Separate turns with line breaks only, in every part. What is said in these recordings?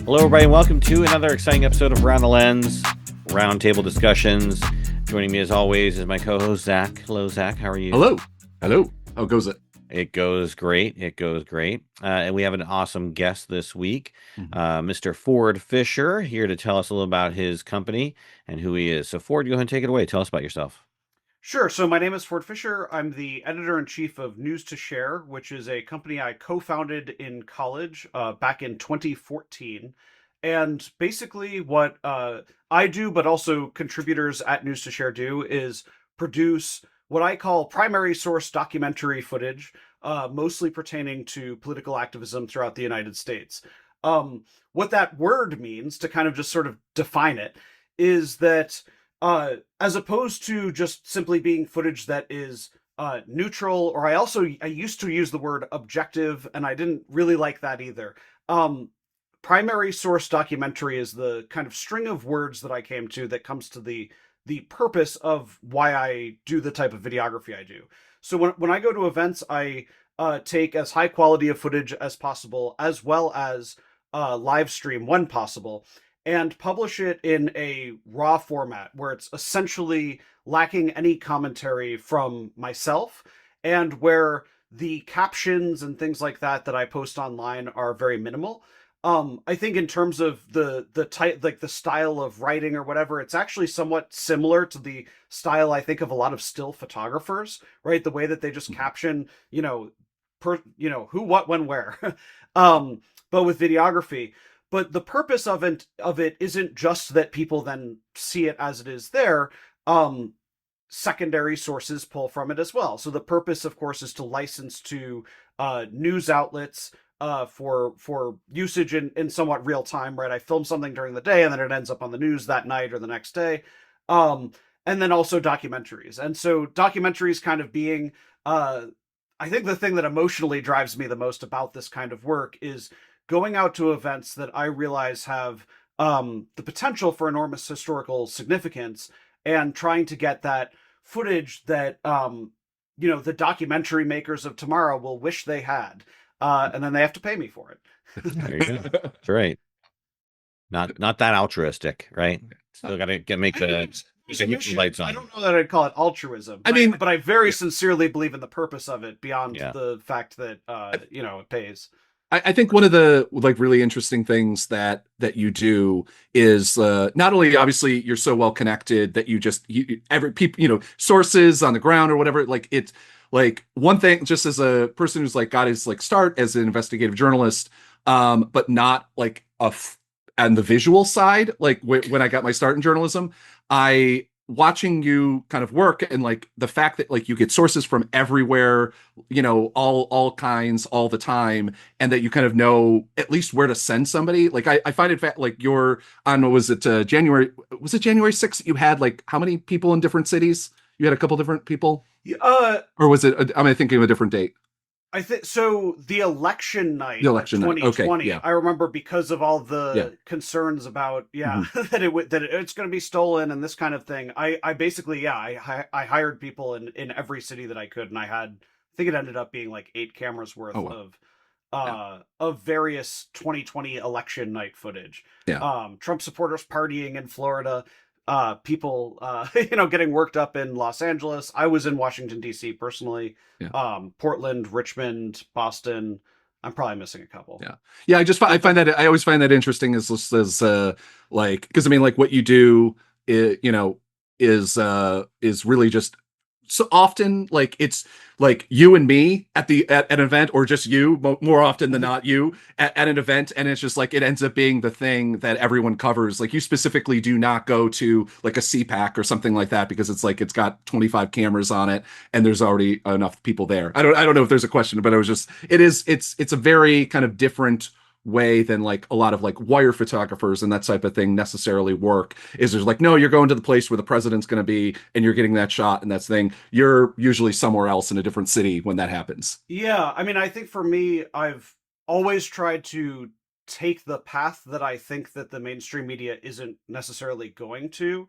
Hello, everybody, and welcome to another exciting episode of Around the Lens, Roundtable Discussions. Joining me, as always, is my co-host, Zach. Hello, Zach. How are you?
Hello. Hello. How goes it?
It goes great. It goes great. And we have an awesome guest this week, Mr. Ford Fisher, here to tell us a little about his company and who he is. So, Ford, go ahead and take it away. Tell us about yourself.
Sure. So my name is Ford Fisher. I'm the editor-in-chief of News to Share, which is a company I co-founded in college back in 2014. And basically what I do, but also contributors at News to Share do, is produce what I call primary source documentary footage, mostly pertaining to political activism throughout the United States. What that word means, to kind of just sort of define it, is that as opposed to just simply being footage that is neutral, or I used to use the word objective, and I didn't really like that either. Primary source documentary is the kind of string of words that I came to that comes to the purpose of why I do the type of videography I do. So when I go to events, I take as high quality of footage as possible, as well as live stream when possible, and publish it in a raw format where it's essentially lacking any commentary from myself, and where the captions and things like that I post online are very minimal. I think in terms of the type, like the style of writing or whatever, it's actually somewhat similar to the style I think of a lot of still photographers, right? The way that they just caption, who, what, when, where, but with videography. But the purpose of it isn't just that people then see it as it is there. Secondary sources pull from it as well. So the purpose, of course, is to license to news outlets for usage in somewhat real time, right? I film something during the day and then it ends up on the news that night or the next day. And then also documentaries. And so documentaries kind of being, I think the thing that emotionally drives me the most about this kind of work is going out to events that I realize have the potential for enormous historical significance, and trying to get that footage that, the documentary makers of tomorrow will wish they had. And then they have to pay me for it.
There you go. That's right. Not that altruistic, right? Still got to make the lights on.
I don't know that I'd call it altruism. But I very sincerely believe in the purpose of it beyond the fact that it pays.
I think one of the really interesting things that you do is not only obviously you're so well connected that every people, sources on the ground or whatever, like it's like one thing, just as a person who's got his start as an investigative journalist, but not on the visual side, when I got my start in journalism, watching you kind of work, and the fact that you get sources from everywhere, all kinds all the time, and that you kind of know at least where to send somebody. I find it you're on, was it January 6th? You had how many people in different cities? You had a couple different people? Or was it, am I thinking of a different date?
I think so. The election night,
2020. Okay, yeah.
I remember, because of all the concerns about that it's going to be stolen and this kind of thing. I basically I hired people in every city that I could, and I think it ended up being 8 cameras worth of various 2020 election night footage.
Yeah.
Trump supporters partying in Florida. People getting worked up in Los Angeles. I was in Washington D.C. personally. Portland, Richmond, Boston. I'm probably missing a couple.
Yeah. I find that, I always find that interesting as because what you do is really just so often it's you and me at an event, or just you more often than not, you at an event, and it's just it ends up being the thing that everyone covers. You specifically do not go to a CPAC or something like that, because it's got 25 cameras on it and there's already enough people there. I don't know if there's a question, but it's a very kind of different way than a lot of wire photographers and that type of thing necessarily work. Is there's no, you're going to the place where the president's going to be and you're getting that shot, and that's thing. You're usually somewhere else in a different city when that happens.
Yeah, I think for me, I've always tried to take the path that I think that the mainstream media isn't necessarily going to.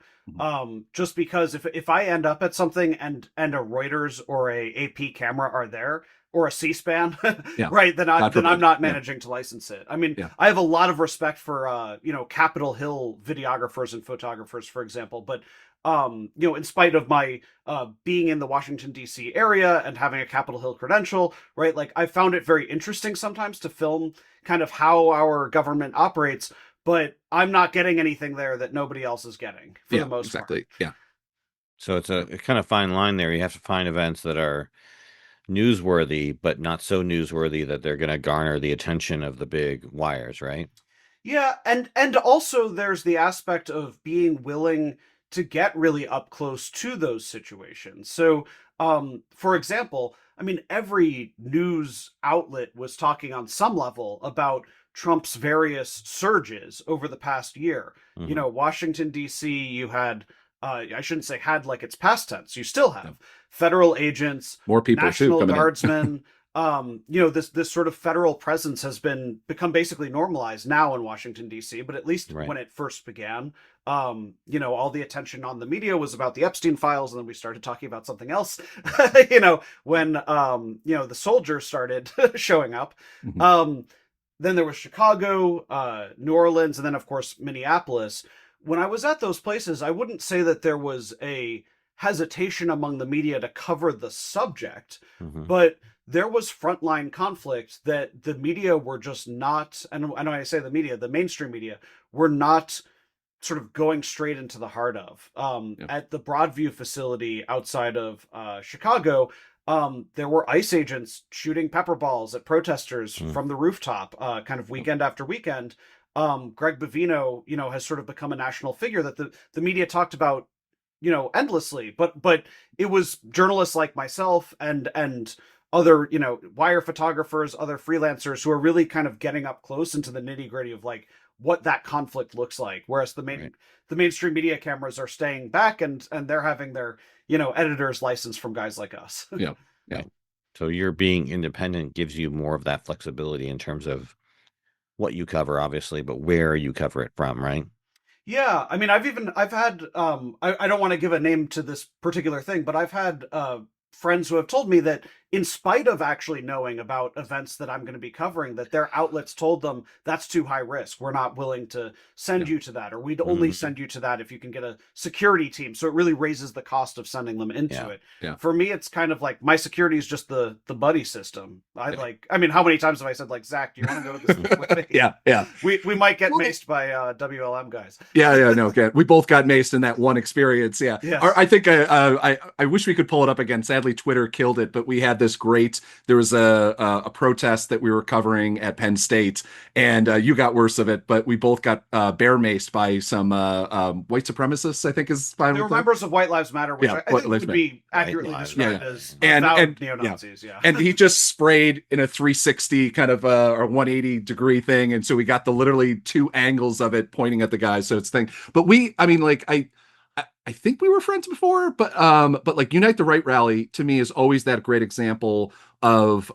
Just because if I end up at something and a Reuters or a AP camera are there, or a C-SPAN,
Yeah.
right? Then
God
I'm
forbid.
not
Yeah.
managing to license it. I mean,
Yeah.
I have a lot of respect for Capitol Hill videographers and photographers, for example, but in spite of my being in the Washington D.C. area and having a Capitol Hill credential, right? Like I found it very interesting sometimes to film kind of how our government operates, but I'm not getting anything there that nobody else is getting for the
Yeah.
most part.
Exactly. Yeah.
So it's a kind of fine line there. You have to find events that are newsworthy, but not so newsworthy that they're going to garner the attention of the big wires, right?
Yeah, and also there's the aspect of being willing to get really up close to those situations. So, for example, I mean, every news outlet was talking on some level about Trump's various surges over the past year.
Hmm.
Washington D.C., you had I shouldn't say had like it's past tense. You still
Yeah.
have federal agents,
More people too
National
coming in.
Guardsmen, this sort of federal presence has become basically normalized now in Washington D.C. But at least
Right.
when it first began, all the attention on the media was about the Epstein files, and then we started talking about something else. When the soldiers started showing up.
Mhm.
Then there was Chicago, New Orleans, and then of course Minneapolis. When I was at those places, I wouldn't say that there was a hesitation among the media to cover the subject,
Hmm.
but there was frontline conflict that the media were just not, and when I say the media, the mainstream media were not sort of going straight into the heart of.
Yeah.
At the Broadview facility outside of Chicago, there were ICE agents shooting pepper balls at protesters
Mm.
from the rooftop, kind of weekend after weekend. Greg Bovino, has sort of become a national figure that the media talked about, endlessly. But it was journalists like myself and other, wire photographers, other freelancers who are really kind of getting up close into the nitty gritty of like what that conflict looks like. Whereas
Right.
the mainstream media cameras are staying back and they're having their, editors license from guys like us.
Yeah. Yeah.
Right. So your being independent gives you more of that flexibility in terms of what you cover, obviously, but where you cover it from, right?
Yeah, I mean, I've had I don't want to give a name to this particular thing, but I've had friends who have told me that in spite of actually knowing about events that I'm going to be covering, that their outlets told them that's too high risk. We're not willing to send
Yeah.
you to that, or we'd only
Hmm.
send you to that if you can get a security team. So it really raises the cost of sending them into
Yeah.
it.
Yeah.
For me, it's kind of like my security is just the buddy system.
Yeah.
I mean, how many times have I said like, Zach, do you want to go to this thing with me?
Yeah. Yeah.
We might get
Well,
maced by WLM guys.
Yeah, yeah, no, okay. We both got maced in that one experience. Yeah,
Yes.
I think I wish we could pull it up again. Sadly, Twitter killed it, but we had this great. There was a protest that we were covering at Penn State, and you got worse of it, but we both got bear maced by some white supremacists. I think is fine
They were
with that.
members of White Lives Matter, which
Yeah,
I
White
think
Lives
would be accurately
Lives
described
Matter.
as
And-
avowed
and-
neo-Nazis. Yeah.
And he just sprayed in a 360 kind of or 180 degree thing, and so we got the literally two angles of it pointing at the guy. So it's thing, but I mean, like I think we were friends before, but like Unite the Right rally to me is always that great example of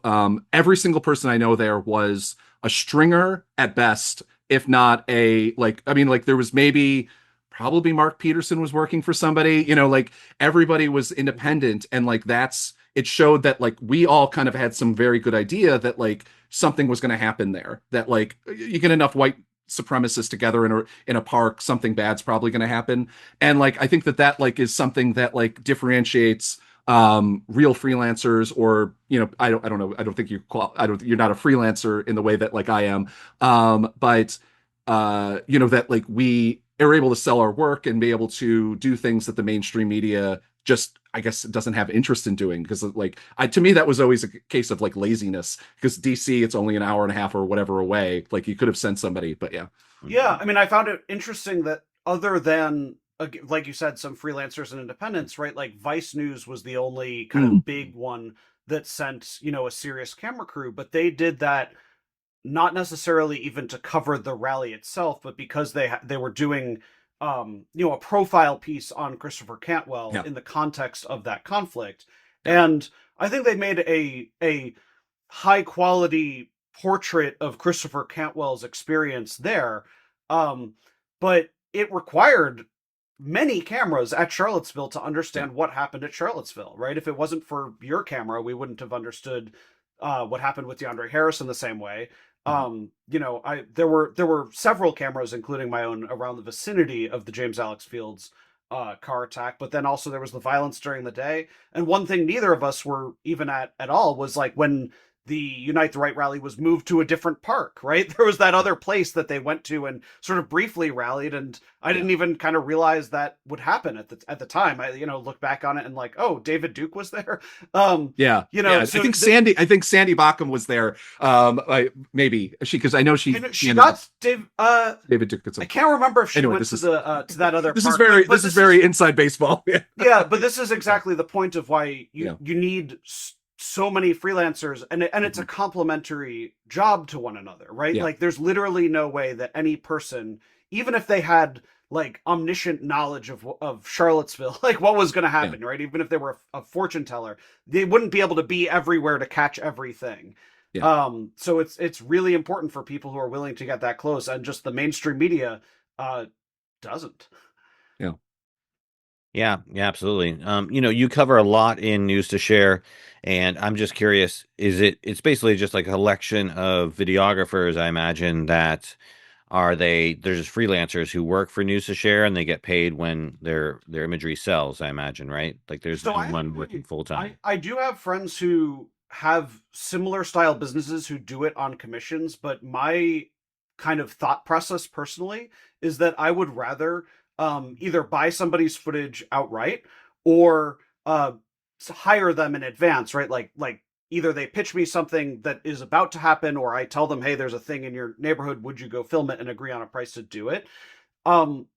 every single person I know there was a stringer at best, if not a like. I mean, like there was maybe probably Mark Peterson was working for somebody, like everybody was independent, and like that's it showed that like we all kind of had some very good idea that like something was going to happen there, that like you get enough white supremacists together in a park, something bad's probably going to happen. And like I think that like is something that like differentiates real freelancers, or I don't know, I don't think you're not a freelancer in the way that like I am, but that like we are able to sell our work and be able to do things that the mainstream media just, I guess, doesn't have interest in doing, because like to me that was always a case of like laziness, because DC it's only an hour and a half or whatever away, like you could have sent somebody. But yeah.
Yeah, I mean, I found it interesting that other than, like you said, some freelancers and independents, right? Like Vice News was the only kind of big one that sent, a serious camera crew, but they did that not necessarily even to cover the rally itself, but because they were doing a profile piece on Christopher Cantwell
Yeah.
in the context of that conflict.
Yeah.
And I think they made a high quality portrait of Christopher Cantwell's experience there. But it required many cameras at Charlottesville to understand what happened at Charlottesville, right? If it wasn't for your camera, we wouldn't have understood what happened with DeAndre Harris in the same way.
Mhm.
I there were several cameras, including my own, around the vicinity of the James Alex Fields car attack. But then also there was the violence during the day. And one thing neither of us were even at all was like when the Unite the Right rally was moved to a different park, right? There was that other place that they went to and sort of briefly rallied, and I
Yeah.
didn't even kind of realize that would happen at the time. I look back on it and like, oh, David Duke was there.
Yeah, yeah.
So the,
I think Sandy Bacham was there. Maybe because I know she
she
ended up
got Dave.
David took it.
I can't remember if she
Anyway,
went
this
to
is
the to that other
this is
park,
very
but
this is very inside baseball. Yeah,
yeah, but this is exactly the point of why you
yeah.
you need so many freelancers, and it's a
Mhm.
complementary job to one another, right?
Yeah,
Like there's literally no way that any person, even if they had like omniscient knowledge of Charlottesville, like what was going to
yeah,
happen, right? Even if they were a fortune teller, they wouldn't be able to be everywhere to catch everything.
yeah,
So it's really important for people who are willing to get that close, and just the mainstream media uh doesn't.
yeah.
Yeah, yeah, absolutely. You cover a lot in News to Share, and I'm just curious, it's basically just like a collection of videographers, I imagine, that there's just freelancers who work for News to Share and they get paid when their imagery sells, I imagine, right? Like there's
So
no
I
one working
actually,
full time.
I do have friends who have similar style businesses who do it on commissions, but my kind of thought process personally is that I would rather either buy somebody's footage outright or hire them in advance, right? Like either they pitch me something that is about to happen, or I tell them, hey, there's a thing in your neighborhood, would you go film it, and agree on a price to do it.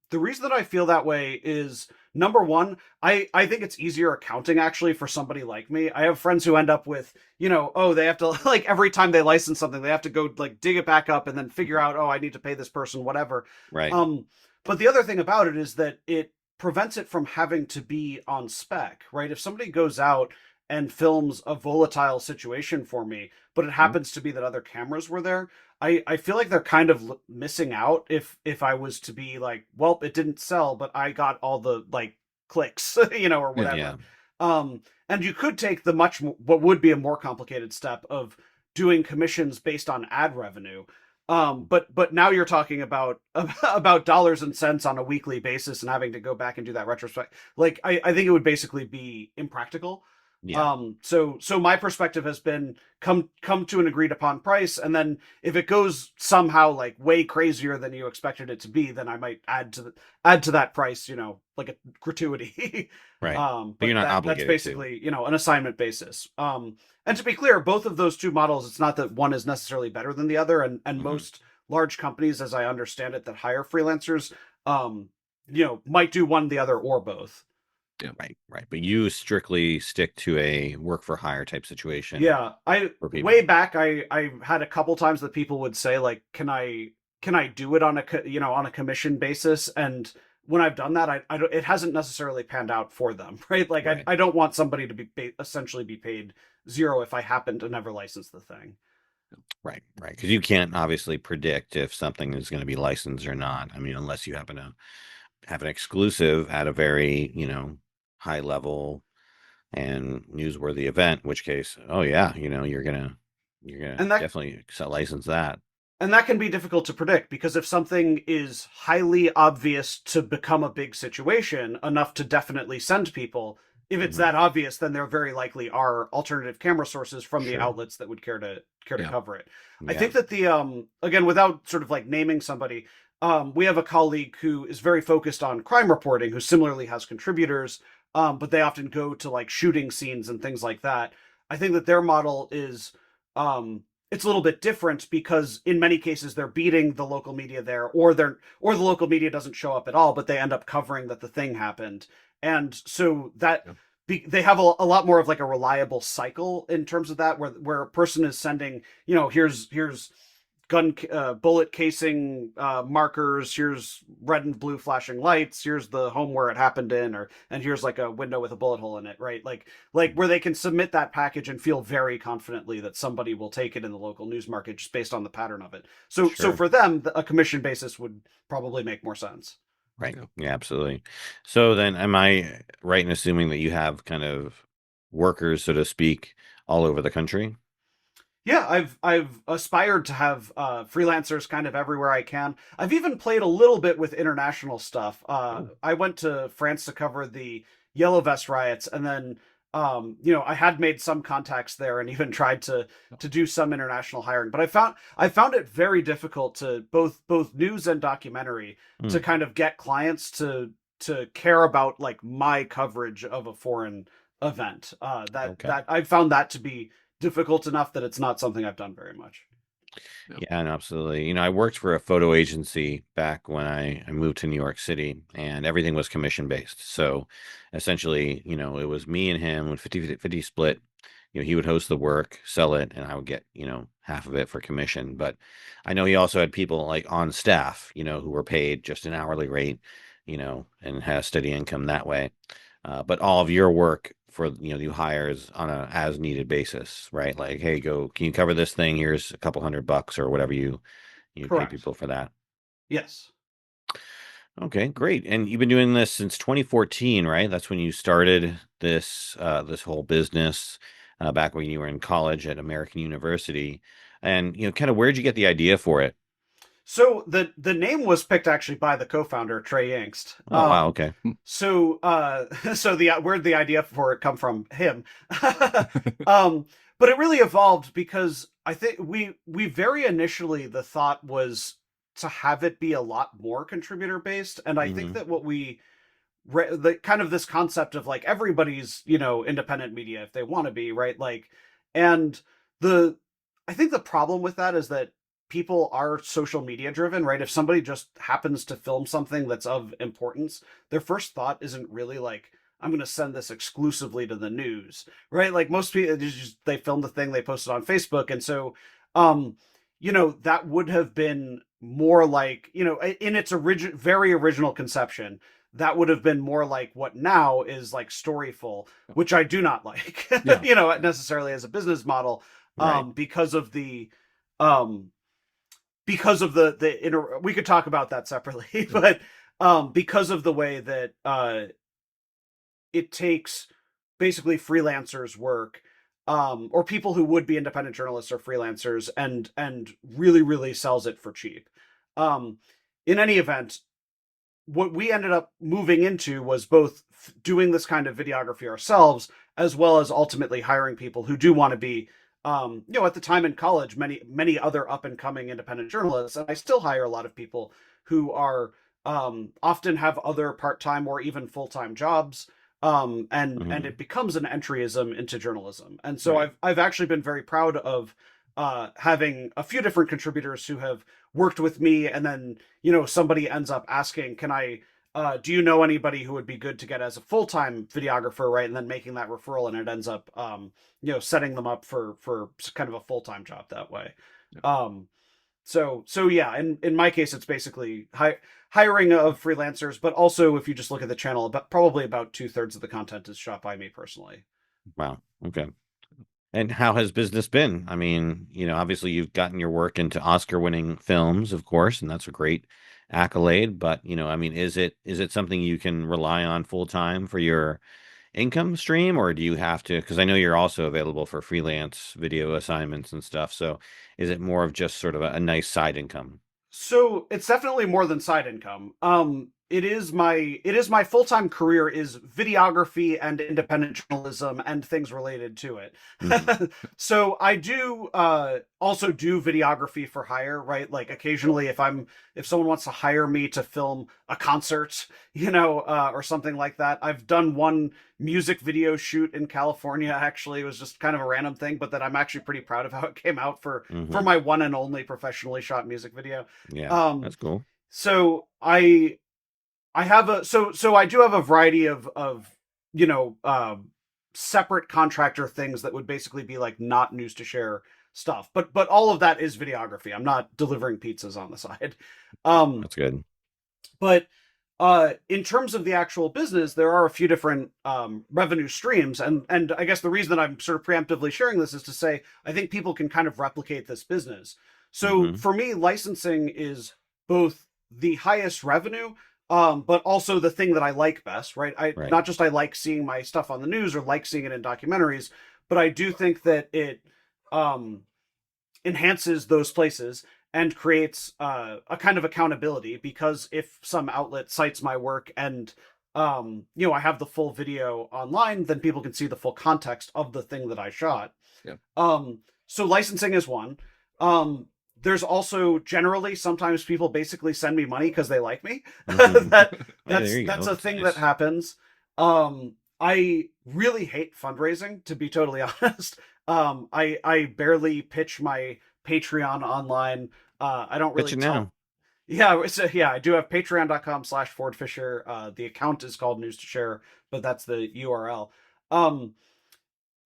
The reason that I feel that way is number one, I think it's easier accounting actually for somebody like me. I have friends who end up with, oh, they have to like every time they license something, they have to go like dig it back up and then figure out, oh, I need to pay this person, whatever.
Right.
Um, but the other thing about it is that it prevents it from having to be on spec, right? If somebody goes out and films a volatile situation for me, but it
Mhm.
happens to be that other cameras were there, I feel like they're kind of missing out if I was to be like, well, it didn't sell, but I got all the like clicks, or
Yeah,
Yeah.
whatever. And you could take the what would be a more complicated step of doing commissions based on ad revenue. But now you're talking about about dollars and cents on a weekly basis and having to go back and do that retrospect. Like I think it would basically be impractical.
Yeah.
So my perspective has been come to an agreed upon price, and then if it goes somehow like way crazier than you expected it to be, then I might add to that price, like a gratuity.
Right. But you're
But
not
that's
obligated to.
basically, an assignment basis. And to be clear, both of those two models, it's not that one is necessarily better than the other, and
Hmm.
most large companies, as I understand it, that hire freelancers, might do one, the other, or both.
yeah.
Right, right. But you strictly stick to a work for hire type situation
Yeah, I
for
way
people.
back, I had a couple times that people would say like, can I do it on on a commission basis? And when I've done that, I don't, it hasn't necessarily panned out for them, right? Like
Right.
I don't want somebody to be essentially be paid zero if I happen to never license the thing.
Right, right. Because you can't obviously predict if something is going to be licensed or not. I mean, unless you happen to have an exclusive at a very, high level and newsworthy event, in which case, oh yeah, you're gonna
And that
definitely license that.
And that can be difficult to predict because if something is highly obvious to become a big situation enough to definitely send people, if it's
Hmm.
that obvious, then there very likely are alternative camera sources from the
Sure.
outlets that would care to
Yeah.
cover it. I
Yeah.
think that the again, without sort of like naming somebody, we have a colleague who is very focused on crime reporting, who similarly has contributors, but they often go to like shooting scenes and things like that. I think that their model is it's a little bit different because in many cases they're beating the local media there, or the local media doesn't show up at all, but they end up covering that the thing happened. And so that
Yeah.
they have a lot more of like a reliable cycle in terms of that, where a person is sending, here's gun bullet casing markers, here's red and blue flashing lights, here's the home where it happened in, and here's like a window with a bullet hole in it, right? Like where they can submit that package and feel very confidently that somebody will take it in the local news market just based on the pattern of it. So
Sure.
for them, a commission basis would probably make more sense.
Right.
Yeah.
Yeah, absolutely. So then am I right in assuming that you have kind of workers, so to speak, all over the country?
Yeah, I've aspired to have freelancers kind of everywhere I can. I've even played a little bit with international stuff.
Oh,
I went to France to cover the Yellow Vest riots, and then I had made some contacts there, and even tried to do some international hiring. But I found it very difficult to both news and documentary to
mm,
kind of get clients to care about like my coverage of a foreign event.
okay.
That I found that to be difficult enough that it's not something I've done very much.
Yeah.
Yeah, and absolutely. I worked for a photo agency back when I moved to New York City, and everything was commission based. So essentially, it was me and him with 50-50 split. He would host the work, sell it, and I would get, half of it for commission. But I know he also had people like on staff, who were paid just an hourly rate, and had a steady income that way. But all of your work for new hires on a as needed basis, right? Like, hey, can you cover this thing? Here's a couple $100 or whatever you pay
Correct.
people for that.
Yes.
Okay, great. And you've been doing this since 2014, right? That's when you started this whole business, back when you were in college at American University. And kind of where'd you get the idea for it?
So the name was picked actually by the co-founder Trey Yingst.
Oh, wow. Okay.
So the where'd the idea for it come from? Him. But it really evolved because I think we very initially the thought was to have it be a lot more contributor based, and I think
Hmm.
that what we the kind of this concept of like everybody's independent media if they want to be, right? Like, and the I think the problem with that is that people are social media driven, right? If somebody just happens to film something that's of importance, their first thought isn't really like, I'm going to send this exclusively to the news, right? Like most people they film the thing, they post it on Facebook. And so um that would have been more like, in its very original conception, that would have been more like what now is like Storyful, which I do not like,
Yeah.
necessarily as a business model,
Right.
because of the um, the inner. We could talk about that separately,
Yeah.
but because of the way that it takes basically freelancers work, or people who would be independent journalists or freelancers, and really sells it for cheap. Um, in any event, what we ended up moving into was both doing this kind of videography ourselves, as well as ultimately hiring people who do want to be, at the time in college, many other up and coming independent journalists, and I still hire a lot of people who are often have other part time or even full time jobs, and
Hmm.
it becomes an entryism into journalism. And so
Right.
I've actually been very proud of having a few different contributors who have worked with me, and then somebody ends up asking, can I do you know anybody who would be good to get as a full-time videographer, right? And then making that referral, and it ends up setting them up for kind of a full-time job that way.
Yeah.
So yeah, in my case it's basically hiring of freelancers, but also if you just look at the channel, probably about 2/3 of the content is shot by me personally.
Wow. Okay. And how has business been? I mean, obviously you've gotten your work into Oscar-winning films, of course, and that's a great accolade. But, I mean, is it something you can rely on full time for your income stream, or do you have to? Because I know you're also available for freelance video assignments and stuff. So, is it more of just sort of a nice side income?
So it's definitely more than side income. It is my full-time career is videography and independent journalism and things related to it.
Hmm.
So I do also do videography for hire, right? Like occasionally if someone wants to hire me to film a concert, or something like that. I've done one music video shoot in California. Actually, it was just kind of a random thing, but that I'm actually pretty proud of how it came out for
Hmm.
my one and only professionally shot music video.
Yeah,
Um,
that's cool.
so I have so I do have a variety of you know separate contractor things that would basically be like not news to share stuff, but all of that is videography. I'm not delivering pizzas on the side. Um,
That's good.
but in terms of the actual business, there are a few different revenue streams, and I guess the reason that I'm sort of preemptively sharing this is to say I think people can kind of replicate this business. So
Hmm.
for me, licensing is both the highest revenue, but also the thing that I like best, right? I
Right.
not just I like seeing my stuff on the news or like seeing it in documentaries, but I do think that it um enhances those places and creates a kind of accountability, because if some outlet cites my work and I have the full video online, then people can see the full context of the thing that I shot.
Yeah.
So licensing is one. Um, there's also generally sometimes people basically send me money because they like me.
Mhm.
that
Hey, there you
that's
go.
a thing that
Nice.
happens. I really hate fundraising, to be totally honest. I barely pitch my Patreon online. I don't
Pitch
really
it
tell.
now.
Yeah, yeah, I do have patreon.com/Ford Fisher. The account is called News to Share, but that's the URL. Um,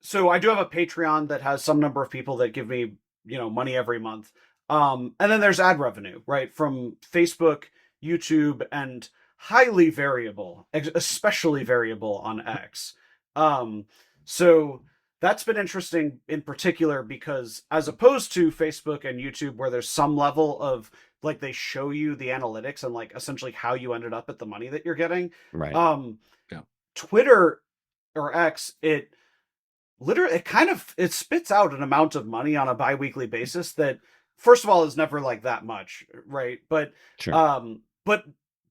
so I do have a Patreon that has some number of people that give me, money every month. And then there's ad revenue, right, from Facebook, YouTube, and highly variable, especially variable on X. Um, so that's been interesting in particular because, as opposed to Facebook and YouTube, where there's some level of like they show you the analytics and like essentially how you ended up at the money that you're getting,
Right.
um,
Yeah.
Twitter or X, it literally it spits out an amount of money on a biweekly basis that, first of all, is never like that much, right?
Sure.
But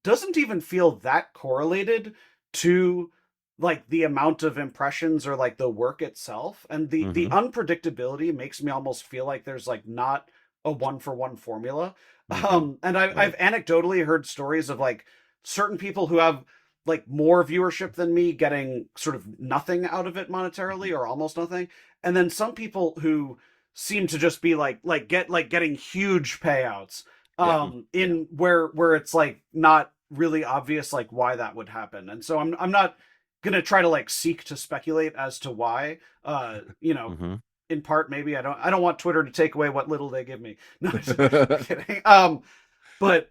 doesn't even feel that correlated to like the amount of impressions or like the work itself. And the
Hmm.
unpredictability makes me almost feel like there's like not a one for one formula.
Okay.
And I've
Right.
anecdotally heard stories of like certain people who have like more viewership than me getting sort of nothing out of it
Mhm.
monetarily or almost nothing, and then some people who seem to just be getting huge payouts,
Yeah. Yeah.
in where it's like not really obvious like why that would happen. And so I'm not gonna try to like seek to speculate as to why.
Hmm.
In part, maybe I don't want Twitter to take away what little they give me. No, I'm just kidding. But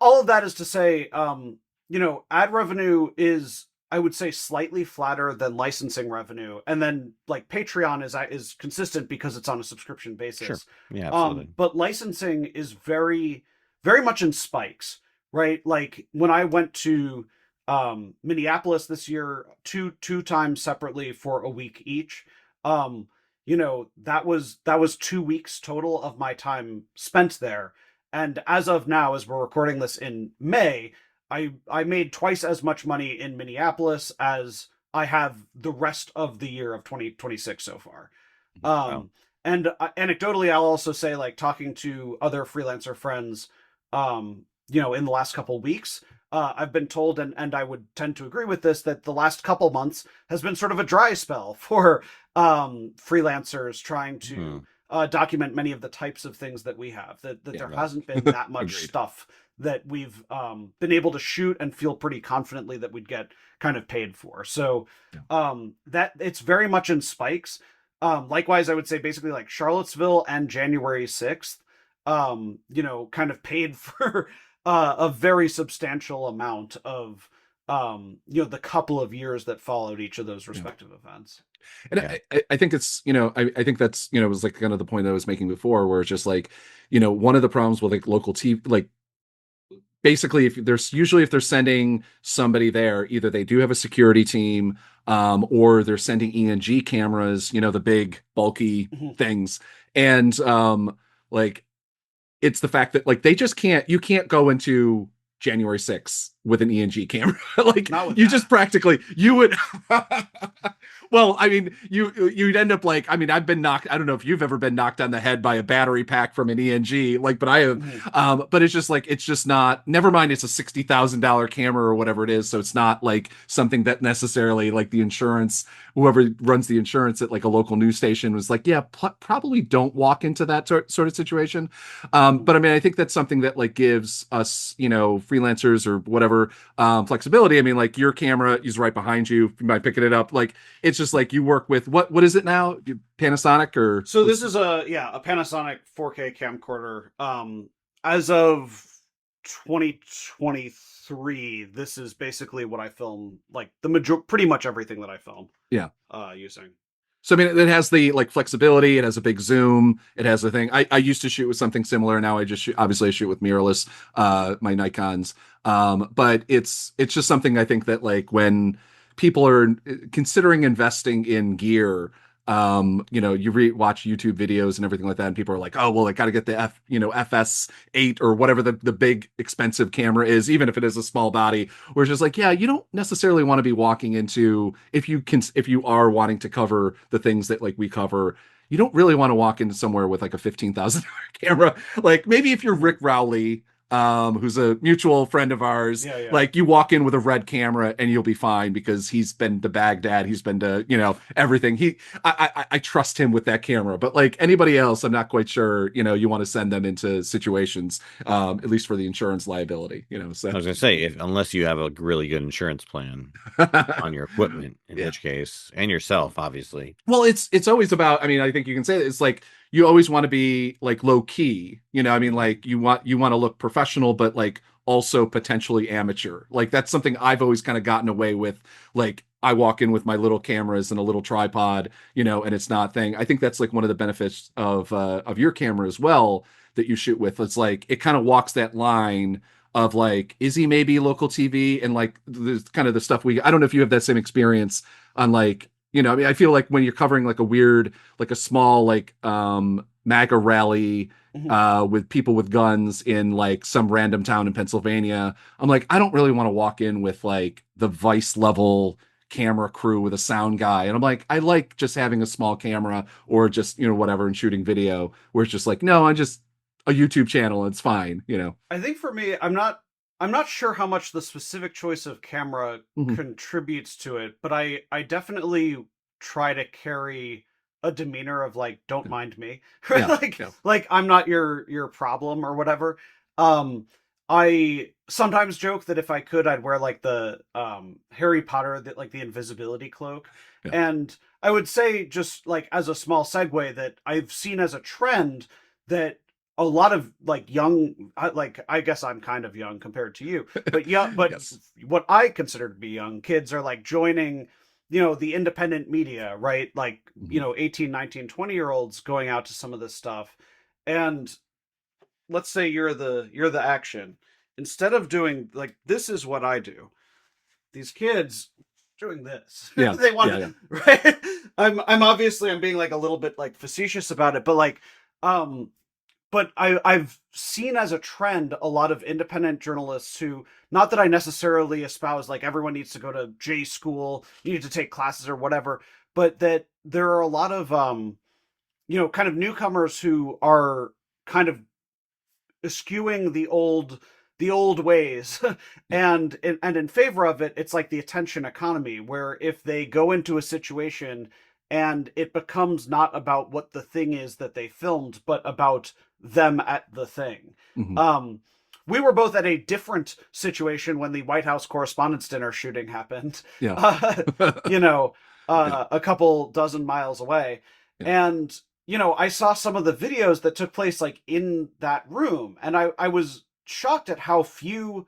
all of that is to say, ad revenue is, I would say, slightly flatter than licensing revenue, and then like Patreon is consistent because it's on a subscription
Sure.
basis.
Yeah, absolutely.
But licensing is very, very much in spikes, right? Like when I went to Minneapolis this year, two times separately for a week each. Um, that was 2 weeks total of my time spent there, and as of now, as we're recording this in May, I made twice as much money in Minneapolis as I have the rest of the year of 2026 so far.
Wow.
Um, and anecdotally, I'll also say, like talking to other freelancer friends, in the last couple weeks, I've been told, and I would tend to agree with this, that the last couple months has been sort of a dry spell for freelancers trying
Hmm.
to document many of the types of things that we have. That
Yeah.
there
Right.
hasn't been that much
Agreed.
stuff that we've been able to shoot and feel pretty confidently that we'd get kind of paid for. So
Yeah.
that it's very much in spikes. Likewise, I would say basically like Charlottesville and January 6th, kind of paid for a very substantial amount of, the couple of years that followed each of those
Yeah.
respective events.
And
Yeah.
I think it's, I think that's, was like kind of the point that I was making before, where it's just like, one of the problems with like local TV, like basically if they're sending somebody there, either they do have a security team, or they're sending ENG cameras, the big bulky
Mhm.
things. And like it's the fact that like they just can't you can't go into January 6th with an ENG camera. Like
Not with
you
that.
just practically you would well, I mean, you'd end up like, I mean, I've been knocked, I don't know if you've ever been knocked on the head by a battery pack from an ENG, like, but I have.
Mhm.
But it's just like it's just not, never mind, it's a $60,000 camera or whatever it is, so it's not like something that necessarily like the insurance, whoever runs the insurance at like a local news station was like, yeah, probably don't walk into that sort of situation.
Mhm.
But I mean, I think that's something that like gives us, freelancers or whatever, flexibility. I mean, like your camera is right behind you. You might picking it up. Like it's just like you work with what is it now? Panasonic or
So
what's
this is a Panasonic 4K camcorder. As of 2023, this is basically what I film, like pretty much everything that I film
yeah.
using.
So I mean, it has the like flexibility. It has a big zoom. It has a thing. I used to shoot with something similar. Now I just shoot, obviously I shoot with mirrorless, my Nikons. But it's just something I think that like when people are considering investing in gear, watch YouTube videos and everything like that, and people are like, oh, well, I got to get the FS8 or whatever the big expensive camera is, even if it is a small body. Where it's just like, yeah, you don't necessarily want to be walking into, if you are wanting to cover the things that like we cover, you don't really want to walk into somewhere with like a $15,000 camera. Like maybe if you're Rick Rowley, who's a mutual friend of ours,
Yeah, yeah.
like you walk in with a red camera and you'll be fine because he's been to Baghdad, he's been to, everything. I trust him with that camera, but like anybody else, I'm not quite sure, you want to send them into situations, at least for the insurance liability,
I
so.
was gonna say, if unless you have a really good insurance plan on your equipment, in
Yeah.
which case, and yourself, obviously.
Well, it's always about, I mean, I think you can say that it's like you always want to be like low key, I mean, like you want to look professional, but like also potentially amateur. Like that's something I've always kind of gotten away with. Like I walk in with my little cameras and a little tripod, and it's not thing. I think that's like one of the benefits of your camera as well that you shoot with. It's like it kind of walks that line of like, is he maybe local TV, and like the kind of the stuff I don't know if you have that same experience on like, I mean, I feel like when you're covering like a weird, like a small, like MAGA rally
Mhm.
with people with guns in like some random town in Pennsylvania, I'm like, I don't really want to walk in with like the Vice level camera crew with a sound guy. And I'm like, I like just having a small camera or just, whatever, and shooting video where it's just like, no, I'm just a YouTube channel. It's fine.
I think for me, I'm not sure how much the specific choice of camera
Mhm.
contributes to it, but I definitely try to carry a demeanor of like, don't
Yeah.
mind me.
Yeah.
like
Yeah.
like I'm not your problem or whatever. Um I sometimes joke that if I could I'd wear like the Harry Potter, that like the invisibility cloak.
Yeah.
And I would say, just like as a small segue, that I've seen as a trend that a lot of like young, like I guess I'm kind of young compared to you, but yeah, but
Yes.
what I consider to be young kids are like joining, the independent media, right? Like,
Mhm.
18, 19, 20-year olds going out to some of this stuff. And let's say you're the action. Instead of doing like, this is what I do. These kids doing this.
Yeah.
They
Yeah.
want,
Yeah.
right? I'm obviously I'm being like a little bit like facetious about it, but like um I've seen as a trend a lot of independent journalists who, not that I necessarily espouse like everyone needs to go to J school, you need to take classes or whatever, but that there are a lot of kind of newcomers who are kind of eschewing the old ways
Yeah.
and in favor of it. It's like the attention economy, where if they go into a situation and it becomes not about what the thing is that they filmed, but about them at the thing.
Mhm.
um we were both at a different situation when the White House Correspondents' Dinner shooting happened,
Yeah.
uh, you know
Yeah.
a couple dozen miles away.
Yeah.
And I saw some of the videos that took place like in that room, and I was shocked at how few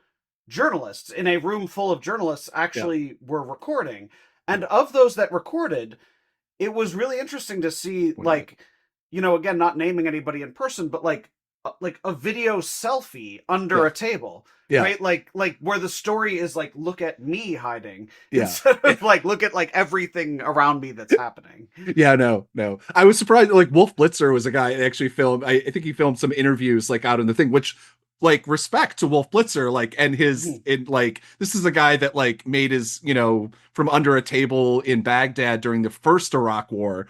journalists in a room full of journalists
Yeah.
actually were recording.
Yeah.
And of those that recorded, it was really interesting to see,
What do you
like, again, not naming anybody in person, but like a video selfie under
Yeah.
a table,
Yeah.
right? Like where the story is like, look at me hiding,
Yeah.
instead of like, look at like everything around me that's happening.
Yeah, no, no. I was surprised. Like Wolf Blitzer was a guy that actually filmed. I think he filmed some interviews like out in the thing, which like respect to Wolf Blitzer, like and his
Mhm.
in like this is a guy that like made his from under a table in Baghdad during the first Iraq War.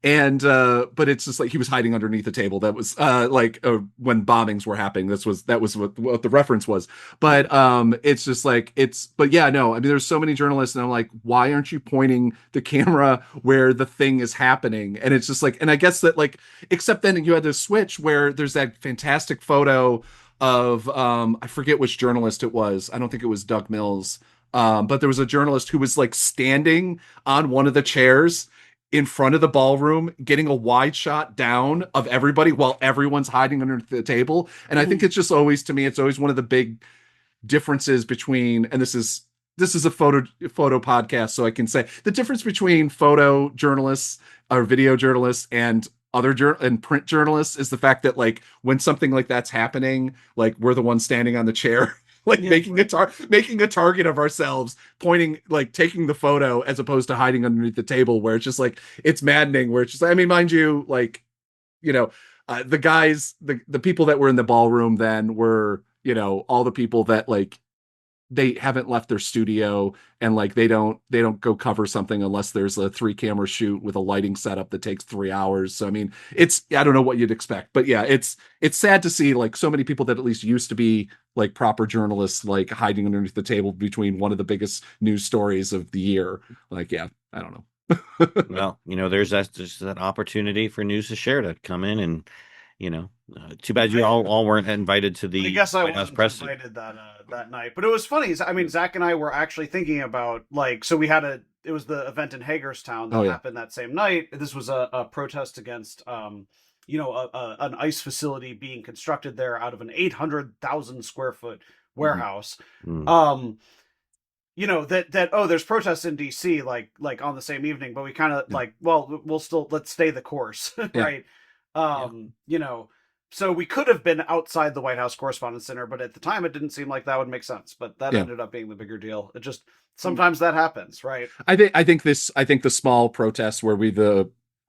And but it's just like he was hiding underneath a table. That was when bombings were happening. That was what the reference was. But it's just like but yeah, no, I mean there's so many journalists and I'm like, why aren't you pointing the camera where the thing is happening? And it's just like, and I guess that like, except then you had this switch where there's that fantastic photo of I forget which journalist it was. I don't think it was Doug Mills. But there was a journalist who was like standing on one of the chairs in front of the ballroom, getting a wide shot down of everybody while everyone's hiding under the table. And I think
Mhm.
it's just always, to me, it's always one of the big differences between, and this is a photo podcast, so I can say the difference between photo journalists or video journalists and and print journalists is the fact that like when something like that's happening, like we're the ones standing on the chair like
Yeah.
making a target of ourselves, pointing, like taking the photo as opposed to hiding underneath the table, where it's just like it's maddening. Where it's just, I mean, mind you, like, you know, the guys, the people that were in the ballroom then were, all the people that, like, they haven't left their studio, and like they don't go cover something unless there's a 3 camera shoot with a lighting setup that takes 3 hours. So I mean, it's, I don't know what you'd expect, but yeah, it's sad to see like so many people that at least used to be like proper journalists, like hiding underneath the table between one of the biggest news stories of the year. Like, yeah, I don't know.
Well, there's that opportunity for News to Share to come in and, too bad you all weren't invited to
I
the
guess I
White House
wasn't
press.
invited that night, but it was funny. I mean, Zach and I were actually thinking about, like, so we had it was the event in Hagerstown
Oh
that
yeah.
happened that same night. This was a protest against an ice facility being constructed there out of an 800,000 square foot
Mhm.
warehouse.
Mm.
Um, that there's protests in DC, like on the same evening, but we kind of
Yeah.
like, well, we'll still, let's stay the course.
Yeah.
Right.
Yeah.
You know, so we could have been outside the White House Correspondents Center, but at the time it didn't seem like that would make sense, but that
Yeah.
ended up being the bigger deal. It just, sometimes that happens, right?
I think the small protests where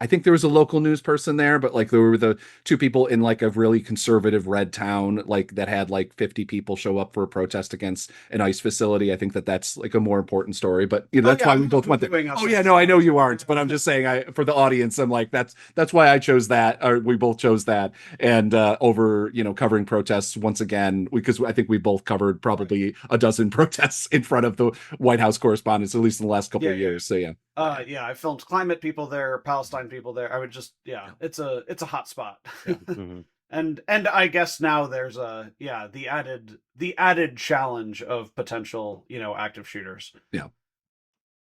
I think there was a local news person there, but like there were the 2 people in like a really conservative red town, like that had like 50 people show up for a protest against an ice facility. I think that's like a more important story, but
Oh
that's
yeah,
why
I'm
we both
not
went there.
poo-pooing
Oh
us
yeah, no, I know
necessarily.
you aren't, but I'm just saying, for the audience, I'm like, that's why I chose that, or we both chose that, and over, covering protests once again, because I think we both covered
Right.
probably a dozen protests in front of the White House correspondents, at least in the last couple
Yeah,
of
yeah.
years. So yeah. But yeah.
Yeah, I filmed climate people there, Palestine people there. I would just, yeah,
Yeah.
it's a hot spot.
Yeah.
Hmm.
And I guess now there's the added challenge of potential, active shooters.
Yeah.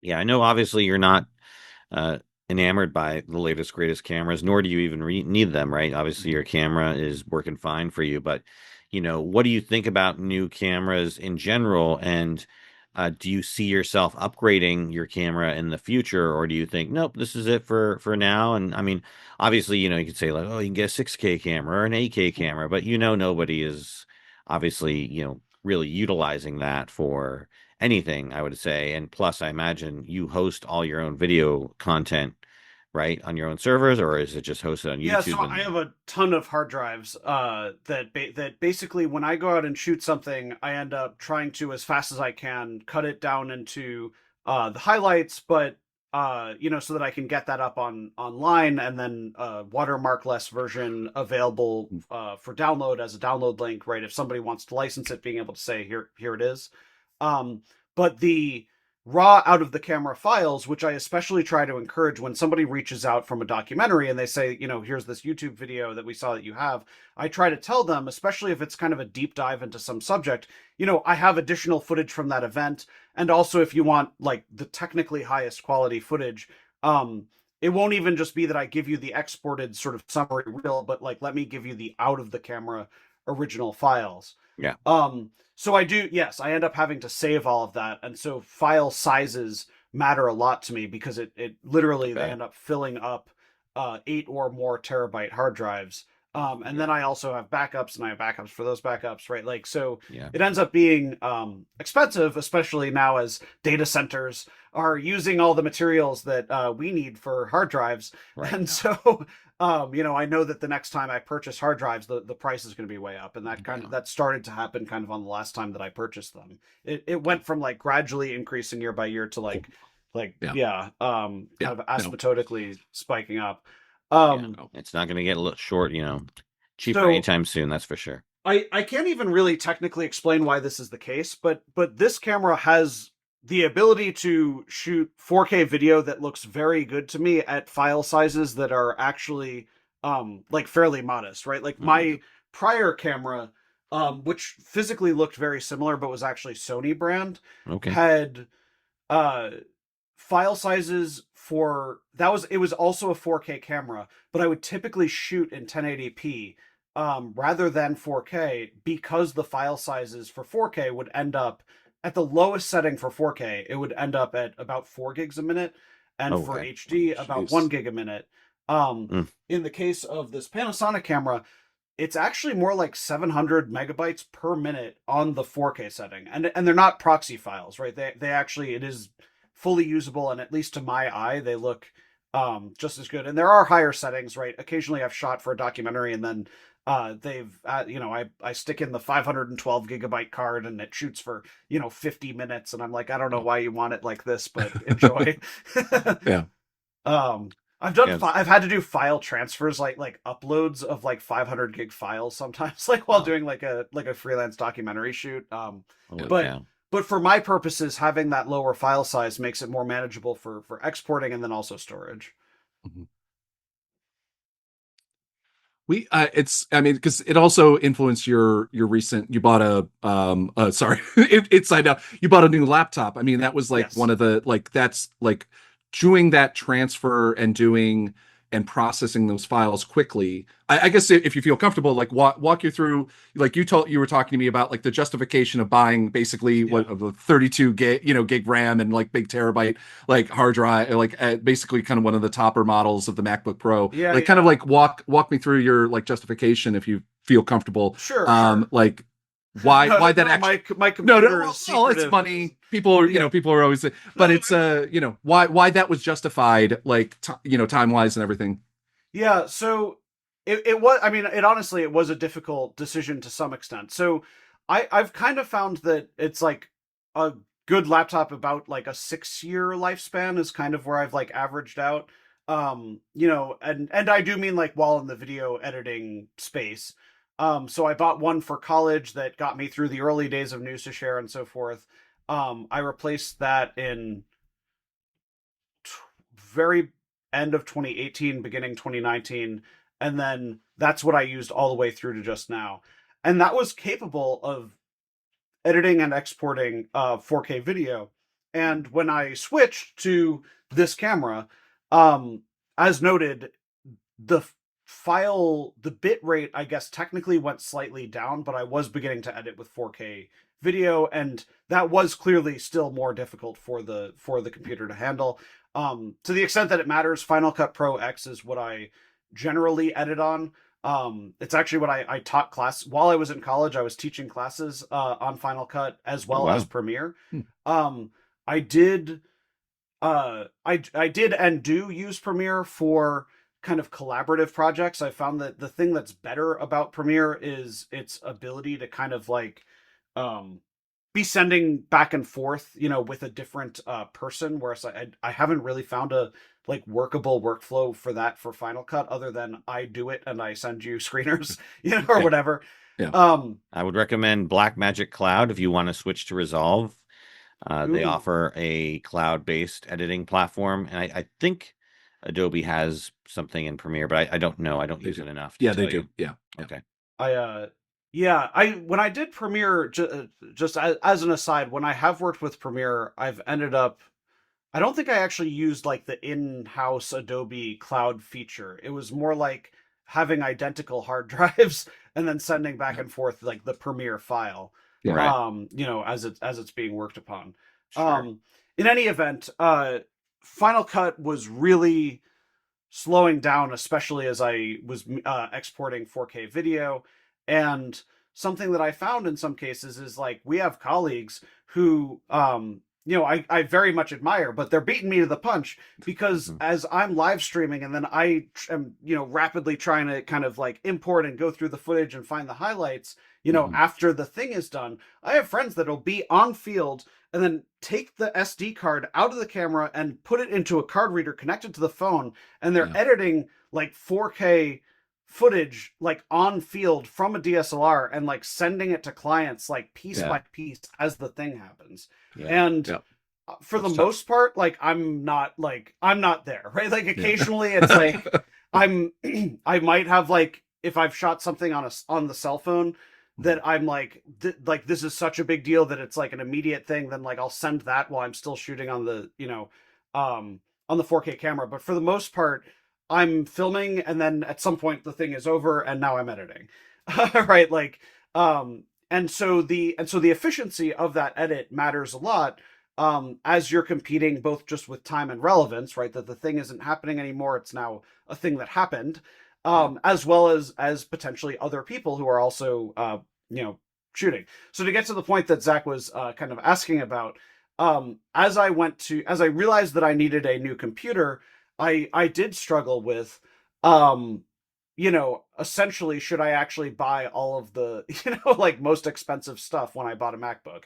Yeah, I know. Obviously, you're not uh, enamored by the latest, greatest cameras, nor do you even need them, right? Obviously, your camera is working fine for you, but what do you think about new cameras in general? And do you see yourself upgrading your camera in the future, or do you think, nope, this is it for now? And I mean, obviously, you could say like, oh, you can get a 6K camera or an 8K camera, but nobody is obviously, really utilizing that for anything, I would say. And plus, I imagine you host all your own video content, right, on your own servers, or is it just hosted on
Yeah, so
YouTube?
I
And
have a ton of hard drives that basically when I go out and shoot something, I end up trying to, as fast as I can, cut it down into the highlights, but so that I can get that up online, and then watermark less version available for download as a download link, right? If somebody wants to license it, being able to say, here it is. Um, but the raw out of the camera files, which I especially try to encourage when somebody reaches out from a documentary and they say, here's this YouTube video that we saw that you have. I try to tell them, especially if it's kind of a deep dive into some subject, I have additional footage from that event. And also, if you want like the technically highest quality footage, it won't even just be that I give you the exported sort of summary reel, but like, let me give you the out of the camera original files.
yeah,
So I do, yes, I end up having to save all of that. And so file sizes matter a lot to me because it
I
literally, they
bet.
end up filling up 8 or more terabyte hard drives. And
Yeah,
then I also have backups, and I have backups for those backups, right? Like, so
yeah,
it ends up being expensive, especially now as data centers are using all the materials that we need for hard drives.
right.
And so I know that the next time I purchase hard drives, the price is going to be way up, and
Yeah.
that started to happen kind of on the last time that I purchased them. It went from like gradually increasing year by year to
Yeah.
yeah,
Yeah.
kind of
No.
asymptotically spiking up.
Yeah,
Um,
No.
it's not going to get a little short, cheaper
so
anytime soon. That's for sure.
I can't even really technically explain why this is the case, but this camera has the ability to shoot 4K video that looks very good to me at file sizes that are actually like fairly modest, right? Like
Hmm.
my prior camera, which physically looked very similar but was actually Sony brand,
Okay.
had uh file sizes for that was it was also a 4K camera, but I would typically shoot in 1080p rather than 4K because the file sizes for 4K would end up at the lowest setting for 4K, it would end up at about 4 gigs a minute, and
Oh,
for
okay.
HD about 1
Jeez.
gig a minute.
Mm.
In the case of this Panasonic camera, it's actually more like 700 megabytes per minute on the 4K setting, and they're not proxy files, right? They actually, it is fully usable, and at least to my eye, they look just as good. And there are higher settings, right? Occasionally, I've shot for a documentary, and then they've I stick in the 512 gigabyte card, and it shoots for 50 minutes, and I'm like, I don't know why you want it like this, but enjoy.
Yeah.
Um,
Yes.
I've had to do file transfers, like uploads of like 500 gig files sometimes, like while
Wow.
doing like a freelance documentary shoot.
Holy
But
cow.
for my purposes, having that lower file size makes it more manageable for exporting and then also storage.
Mhm. We it's I mean because it also influenced your recent you bought a sorry inside out you bought a new laptop. I mean that was like one
Yes.
of the like that's like doing that transfer and doing and processing those files quickly. I guess if you feel comfortable, like walk you through like you were talking to me about like the justification of buying basically
Yeah.
what of a 32 gig gig RAM and like big terabyte like hard drive like basically kind of one of the topper models of the MacBook Pro.
Yeah.
Like kind of
Yeah.
like walk me through your like justification if you feel comfortable.
Sure. Sure.
Like
No,
why that
no,
actually
my
no, no,
computer is
well, it's
secretive.
money. People are,
Yeah.
people are always,
No,
but it's, why that was justified, like, time wise and everything.
yeah, so it was, I mean, it honestly, it was a difficult decision to some extent. So I've kind of found that it's like a good laptop about like a 6 year lifespan is kind of where I've like averaged out. And I do mean like while in the video editing space. So I bought one for college that got me through the early days of News to Share and so forth. I replaced that in very end of 2018, beginning 2019, and then that's what I used all the way through to just now. And that was capable of editing and exporting 4K video. And when I switched to this camera, um, as noted, the the bit rate, I guess, technically went slightly down, but I was beginning to edit with 4K video, and that was clearly still more difficult for the computer to handle. To the extent that it matters, Final Cut Pro X is what I generally edit on. It's actually what I taught class while I was in college. I was teaching classes on Final Cut as
Oh
well as
wow.
Premiere.
Hmm.
I did I did and do use Premiere for kind of collaborative projects. I found that the thing that's better about Premiere is its ability to kind of like um be sending back and forth, with a different person, whereas I haven't really found a like workable workflow for that for Final Cut other than I do it and I send you screeners, or
Yeah.
whatever.
Yeah.
Um
I would recommend Blackmagic Cloud if you want to switch to Resolve. They
ooh,
offer a cloud-based editing platform, and I think Adobe has something in Premiere, but I don't know. I don't
They
use
do.
it enough to
Yeah, they
tell you.
do. Yeah. Yeah.
Okay.
I yeah, I when I did Premiere, just as an aside, when I have worked with Premiere, I've ended up, I don't think I actually used like the in-house Adobe Cloud feature. It was more like having identical hard drives and then sending back
Yeah.
and forth like the Premiere file,
Yeah.
Right.
as it's being worked upon.
Sure.
Um, in any event, Final Cut was really slowing down, especially as I was exporting 4K video. And something that I found in some cases is like we have colleagues who, I very much admire, but they're beating me to the punch because
Mhm.
as I'm live streaming and then I am, rapidly trying to kind of like import and go through the footage and find the highlights,
Mhm.
after the thing is done, I have friends that'll be on field and then take the SD card out of the camera and put it into a card reader connected to the phone, and they're
Yeah.
editing like 4K footage like on field from a DSLR and like sending it to clients like piece
Yeah.
by piece as the thing happens.
Yeah.
And
Yeah.
for the
That's tough.
most part, like I'm not there, right? Like occasionally it's like I'm I might have like if I've shot something on the cell phone that I'm like like this is such a big deal that it's like an immediate thing, then like I'll send that while I'm still shooting on the on the 4K camera. But for the most part, I'm filming and then at some point the thing is over and now I'm editing. Right? Like and so the efficiency of that edit matters a lot, as you're competing both just with time and relevance, right? That the thing isn't happening anymore, it's now a thing that happened.
Yeah.
as well as potentially other people who are also shooting. So to get to the point that Zach was kind of asking about, as I realized that I needed a new computer, I did struggle with um essentially, should I actually buy all of the, like most expensive stuff when I bought a MacBook?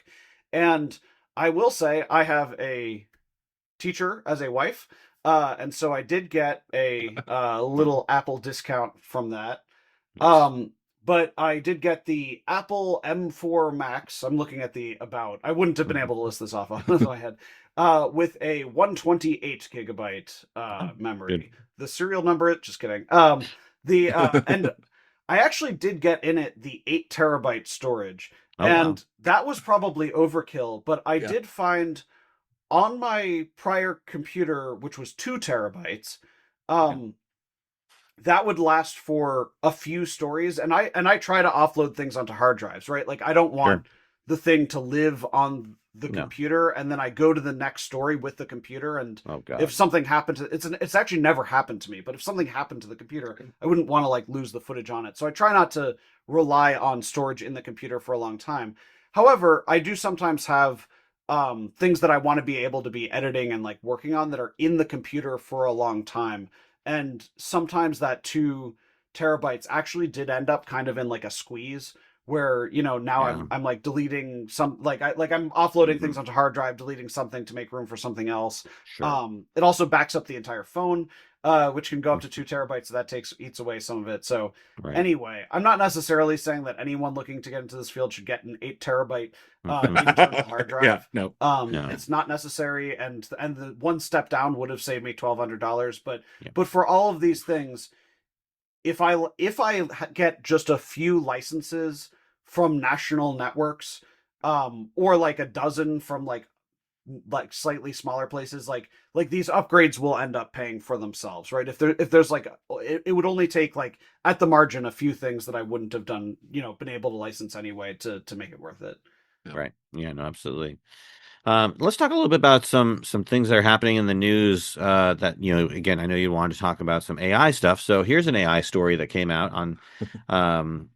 And I will say I have a teacher as a wife. And so I did get a little Apple discount from that.
Nice.
Um, but I did get the Apple M4 Max. I'm looking at the about. I wouldn't have been able to list this off if I had. With a 128 gigabyte
Oh, good.
memory. The serial number, just kidding. The and I actually did get in it the 8 terabyte storage,
Oh, wow.
and that was probably overkill. But I
Yeah.
did find on my prior computer, which was 2 terabytes,
Yeah.
um, that would last for a few stories. And I try to offload things onto hard drives, right? Like I don't want
Sure.
the thing to live on the
No.
computer and then I go to the next story with the computer, and
Oh,
if
God.
something happened to it's actually never happened to me, but if something happened to the computer, I wouldn't want to like lose the footage on it. So I try not to rely on storage in the computer for a long time. However, I do sometimes have things that I want to be able to be editing and like working on that are in the computer for a long time, and sometimes that 2 terabytes actually did end up kind of in like a squeeze where now
Yeah.
I'm like deleting some, I'm offloading
Hmm.
things onto hard drive, deleting something to make room for something else.
Sure.
It also backs up the entire phone, which can go up to 2 terabytes, so that takes eats away some of it. So
Right.
anyway, I'm not necessarily saying that anyone looking to get into this field should get an 8 terabyte
Mhm.
internal hard
Yeah.
drive.
No.
No.
It's not necessary, and the one step down would have saved me $1,200. But
Yeah.
for all of these things, if I get just a few licenses from national networks, or like a dozen from like slightly smaller places, like these upgrades will end up paying for themselves, right? If there's like it would only take like at the margin a few things that I wouldn't have done, been able to license anyway to make it worth it.
Yeah.
Right. Yeah, no, absolutely. Let's talk a little bit about some things that are happening in the news. That again, I know you wanted to talk about some AI stuff. So here's an AI story that came out um,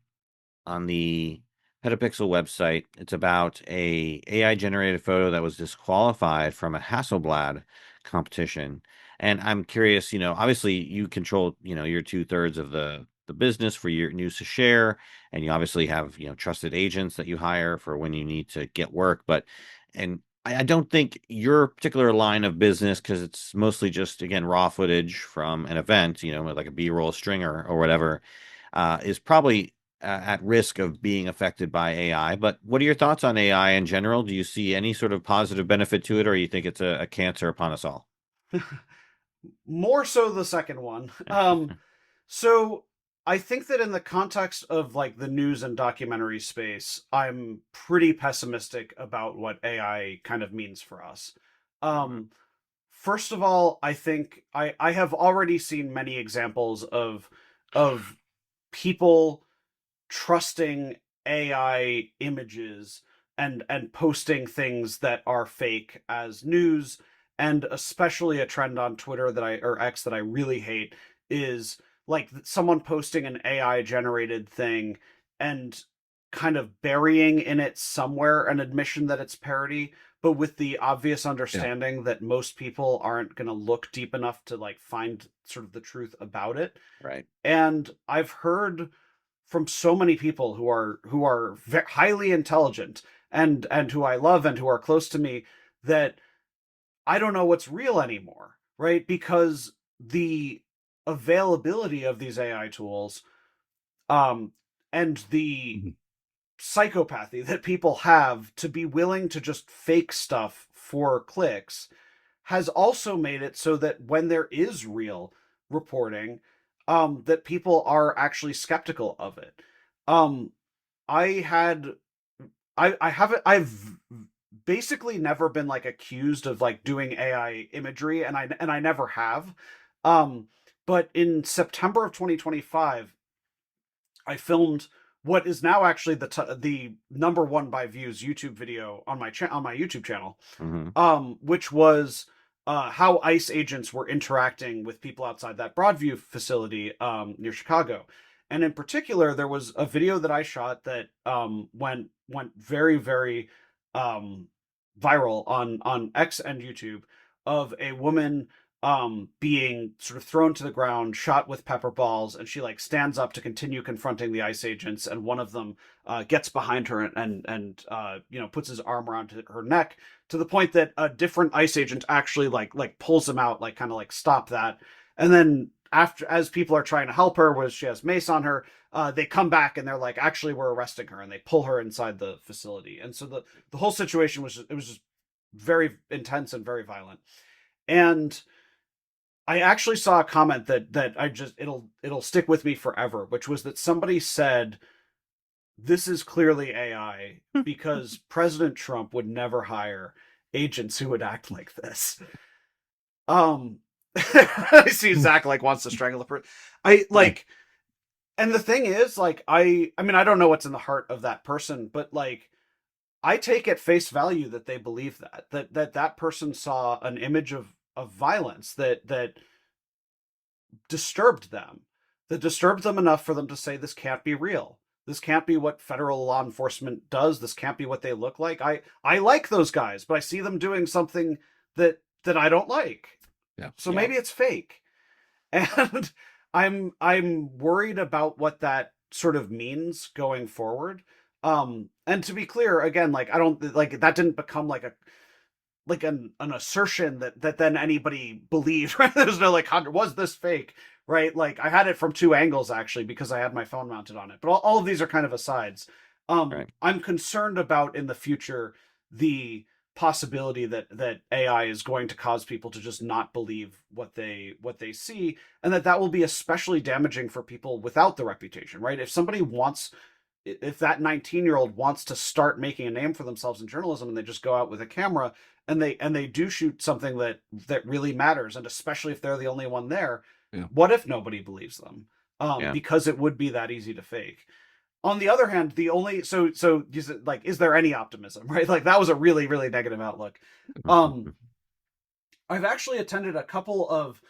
on the Petapixel website. It's about a AI generated photo that was disqualified from a Hasselblad competition. And I'm curious, obviously you control, your 2/3 of the business for your news to share, and you obviously have, trusted agents that you hire for when you need to get work. But and I don't think your particular line of business, because it's mostly just again raw footage from an event, like a B-roll stringer or whatever, is probably at risk of being affected by AI. But what are your thoughts on AI in general? Do you see any sort of positive benefit to it, or you think it's a cancer upon us all?
More so the second one. So I think that in the context of like the news and documentary space, I'm pretty pessimistic about what AI kind of means for us.
Mhm.
Um, First of all, I think I have already seen many examples of people trusting AI images and posting things that are fake as news. And especially a trend on Twitter that I or X that I really hate is like someone posting an AI generated thing and kind of burying in it somewhere an admission that it's parody, but with the obvious
Yeah.
understanding that most people aren't going to look deep enough to like find sort of the truth about it.
Right.
And I've heard from so many people who are highly intelligent and who I love and who are close to me, that I don't know what's real anymore, right? Because the availability of these AI tools, um and the
Mhm.
psychopathy that people have to be willing to just fake stuff for clicks has also made it so that when there is real reporting, that people are actually skeptical of it. Um, I had I haven't I've basically never been like accused of like doing AI imagery, and I never have. Um, but in September of 2025, I filmed what is now actually the number one by views YouTube video on my YouTube channel,
Hmm.
which was how ICE agents were interacting with people outside that Broadview facility near Chicago. And in particular, there was a video that I shot that went very, very um, viral on X and YouTube of a woman being sort of thrown to the ground, shot with pepper balls, and she like stands up to continue confronting the ICE agents, and one of them gets behind her and puts his arm around her neck to the point that a different ICE agent actually like pulls him out, like kind of like stop that. And then after, as people are trying to help her, where she has mace on her, they come back and they're like, actually, we're arresting her, and they pull her inside the facility. And so the whole situation was just very intense and very violent. And I actually saw a comment that I just it'll stick with me forever, which was that somebody said this is clearly AI because President Trump would never hire agents who would act like this. I see Zach like wants to strangle the person. I like, and the thing is, like, I mean, I don't know what's in the heart of that person, but like, I take at face value that they believe that person saw an image of violence that disturbed them, that disturbed them enough for them to say this can't be real. This can't be what federal law enforcement does. This can't be what they look like. I like those guys, but I see them doing something that I don't like.
Yeah.
So maybe it's fake. And I'm worried about what that sort of means going forward. And to be clear, again, like I don't like that didn't become like a like an assertion that then anybody believed, right? There's no like, was this fake, right? Like I had it from two angles actually because I had my phone mounted on it. But all of these are kind of asides.
Right.
I'm concerned about in the future the possibility that AI is going to cause people to just not believe what they see, and that will be especially damaging for people without the reputation, right? If that 19-year-old wants to start making a name for themselves in journalism and they just go out with a camera and they do shoot something that really matters, and especially if they're the only one there,
Yeah.
what if nobody believes them?
Yeah.
Because it would be that easy to fake. On the other hand, the only is there any optimism, right? Like that was a really, really negative outlook. I've actually attended a couple of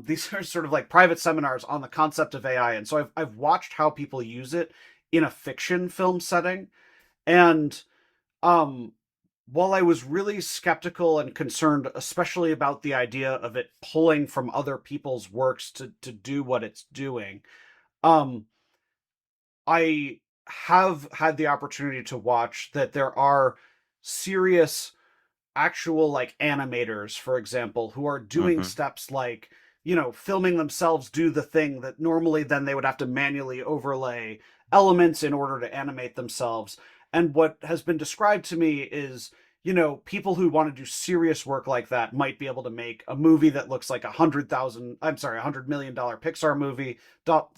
these are sort of like private seminars on the concept of AI, and so I've watched how people use it in a fiction film setting. And um while I was really skeptical and concerned, especially about the idea of it pulling from other people's works to do what it's doing, um I have had the opportunity to watch that there are serious actual like animators, for example, who are doing
Mm-hmm.
steps like, filming themselves do the thing that normally then they would have to manually overlay elements in order to animate themselves. And what has been described to me is, people who want to do serious work like that might be able to make a movie that looks like $100 million Pixar movie.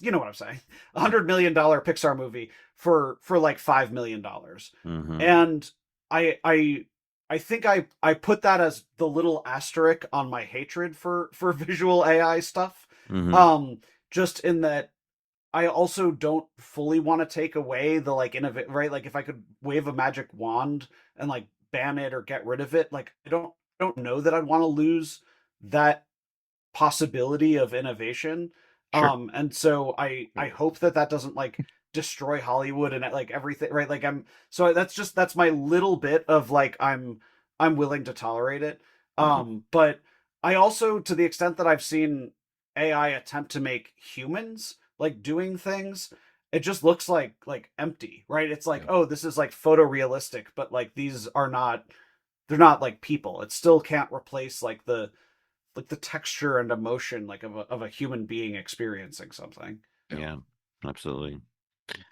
You know what I'm saying? $100 million Pixar movie for like $5 million.
Mm-hmm.
And I think I put that as the little asterisk on my hatred for visual AI stuff.
Mm-hmm.
Just in that I also don't fully want to take away the like innovate, right? Like if I could wave a magic wand and like ban it or get rid of it, like I don't know that I'd want to lose that possibility of innovation.
Sure.
And so I hope that doesn't like destroy Hollywood and like everything, right? Like that's my little bit of like I'm willing to tolerate it.
Mm-hmm.
But I also, to the extent that I've seen AI attempt to make humans like doing things, it just looks like empty, right? It's like,
Yeah.
oh, this is like photorealistic, but like they're not like people. It still can't replace like the texture and emotion like of a human being experiencing something.
Yeah. Absolutely.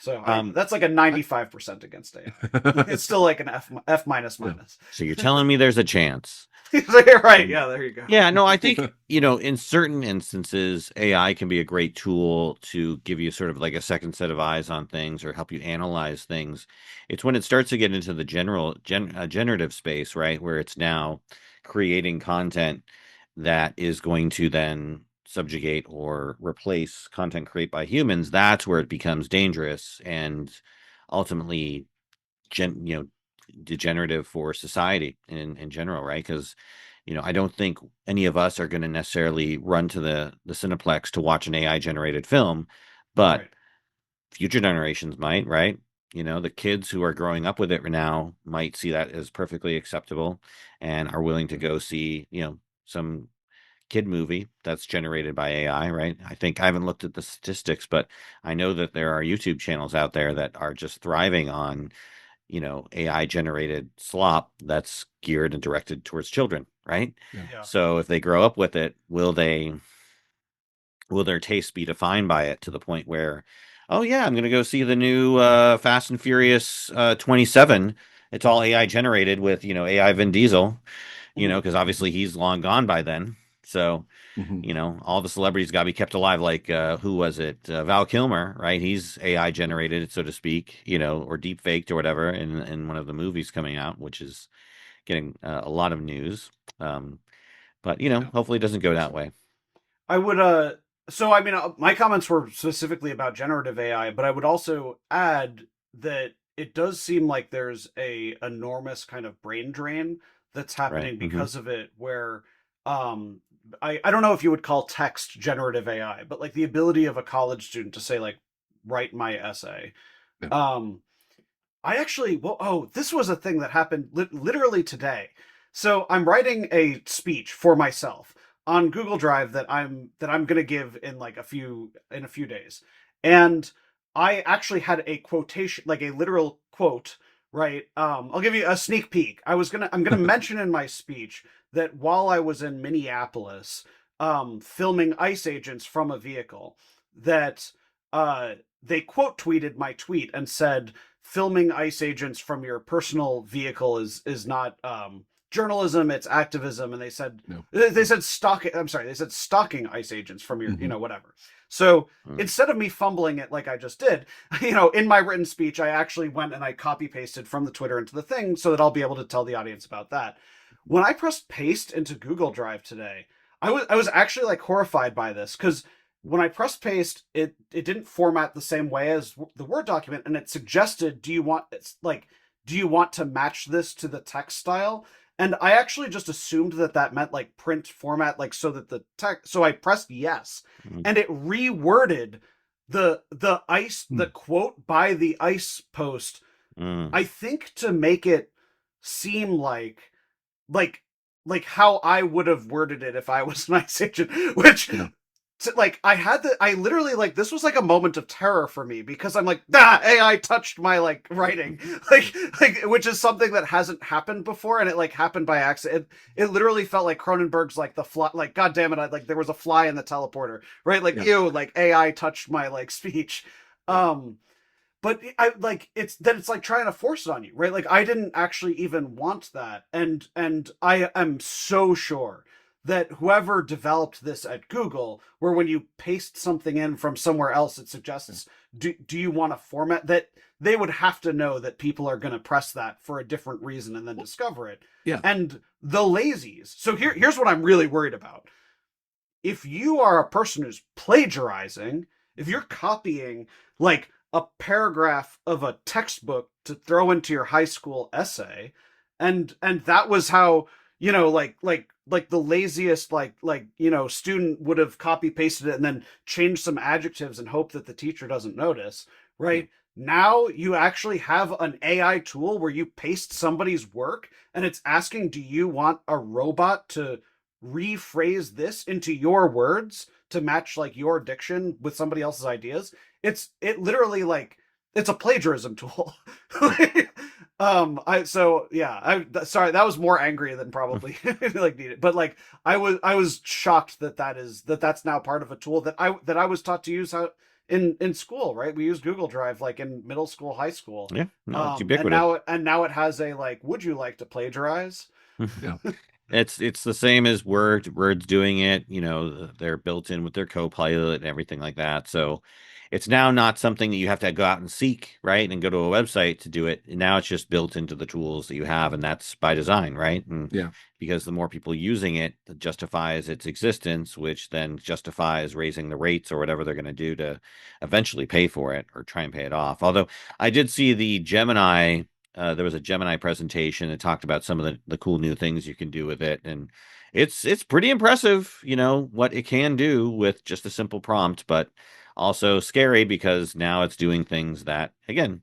So
Um,
that's like a 95% against AI. It's still like an F minus
Yeah.
minus.
so you're telling me there's a chance?
Right? Yeah, there you go.
Yeah, no, I think, in certain instances, AI can be a great tool to give you sort of like a second set of eyes on things or help you analyze things. It's when it starts to get into the generative space, right, where it's now creating content that is going to then subjugate or replace content created by humans. That's where it becomes dangerous and ultimately, gen, you know, degenerative for society in general, right? Because I don't think any of us are going to necessarily run to the Cineplex to watch an AI generated film, but
Right.
future generations might, right? The kids who are growing up with it now might see that as perfectly acceptable and are willing to go see, some kid movie that's generated by AI, right? I think I haven't looked at the statistics, but I know that there are YouTube channels out there that are just thriving on, AI generated slop that's geared and directed towards children, right?
Yeah.
Yeah.
So if they grow up with it, will their taste be defined by it to the point where, oh yeah, I'm going to go see the new Fast and Furious 27. It's all AI generated with, AI Vin Diesel,
Mhm.
because obviously he's long gone by then. So,
Hmm.
all the celebrities got to be kept alive. Like, who was it? Val Kilmer, right? He's AI generated, so to speak, or deep faked or whatever in one of the movies coming out, which is getting a lot of news. Um, but,
Yeah.
hopefully it doesn't go that way.
I would so I mean my comments were specifically about generative AI, but I would also add that it does seem like there's a enormous kind of brain drain that's
Right.
happening
Hmm.
because of it where um I don't know if you would call text generative AI, but like the ability of a college student to say like write my essay.
Yeah.
Um I actually, well, oh, this was a thing that happened literally today. So I'm writing a speech for myself on Google Drive that I'm gonna give in like a few days, and I actually had a quotation, like a literal quote, right? I'll give you a sneak peek. I'm gonna mention in my speech that while I was in Minneapolis, filming ice agents from a vehicle, that uh they quote tweeted my tweet and said filming ice agents from your personal vehicle is not journalism, it's activism. And
No.
they said stalking, I'm sorry, they said stalking ice agents from your,
Hmm.
whatever. So
Mm.
instead of me fumbling it like I just did, in my written speech I actually went and I copy pasted from the Twitter into the thing so that I'll be able to tell the audience about that. When I pressed paste into Google Drive today, I was actually like horrified by this because when I pressed paste, it didn't format the same way as the Word document, and it suggested, do you want to match this to the text style? And I actually just assumed that that meant like print format, like so that the text. So I pressed yes,
Mm.
and it reworded the
Mm.
quote by the ice post.
Mm.
I think to make it seem like like how I would have worded it if I was an ice agent, which
Yeah.
like I literally like this was like a moment of terror for me because I'm like AI touched my like writing like which is something that hasn't happened before and it like happened by accident. It literally felt like Cronenberg's like the fly, like god damn it, like there was a fly in the teleporter, right? Like
Yeah.
ew, like AI touched my like speech.
Yeah.
um but I like it's like trying to force it on you, right? Like I didn't actually even want that, and I am so sure that whoever developed this at Google, where when you paste something in from somewhere else, it
Yeah.
suggests do you want to format that, they would have to know that people are going to press that for a different reason and then
Well,
discover it.
yeah.
And the lazies. So here's what I'm really worried about. If you are a person who's plagiarizing, if you're copying like a paragraph of a textbook to throw into your high school essay, and that was how, like the laziest student would have copy pasted it and then changed some adjectives and hope that the teacher doesn't notice,
Yeah.
right? Now you actually have an AI tool where you paste somebody's work and it's asking, do you want a robot to rephrase this into your words to match like your diction with somebody else's ideas? It literally like it's a plagiarism tool. I so yeah, I sorry, that was more angry than probably like needed, but like I was shocked that that's now part of a tool that I was taught to use how in school, right? We used Google Drive like in middle school, high school.
Yeah, no, it's
And
ubiquitous.
now it has a like, would you like to plagiarize?
Yeah.
It's the same as Word's doing it. They're built in with their Copilot and everything like that. So it's now not something that you have to go out and seek, right? And go to a website to do it. Now it's just built into the tools that you have, and that's by design, right? And
Yeah.
because the more people using it, it justifies its existence, which then justifies raising the rates or whatever they're going to do to eventually pay for it or try and pay it off. Although I did see the Gemini there was a Gemini presentation that talked about some of the cool new things you can do with it, and it's pretty impressive, what it can do with just a simple prompt, but also scary because now it's doing things that, again,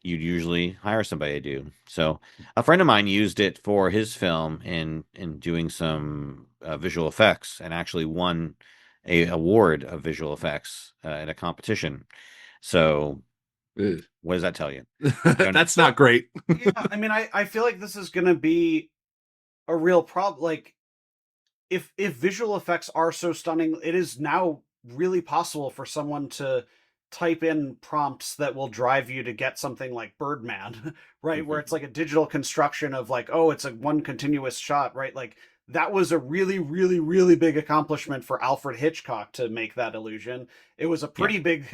you'd usually hire somebody to do. So a friend of mine used it for his film in doing some visual effects and actually won a award of visual effects in a competition. So
Ugh.
what does that tell you?
That's
So
not great.
yeah, I mean, I feel like this is going to be a real problem. Like, if visual effects are so stunning, it is now really possible for someone to type in prompts that will drive you to get something like Birdman, right? Where
Mhm.
it's like a digital construction of like, oh, it's a one continuous shot, right? Like that was a really, really, really big accomplishment for Alfred Hitchcock to make that illusion. It was a
Yeah,
pretty big,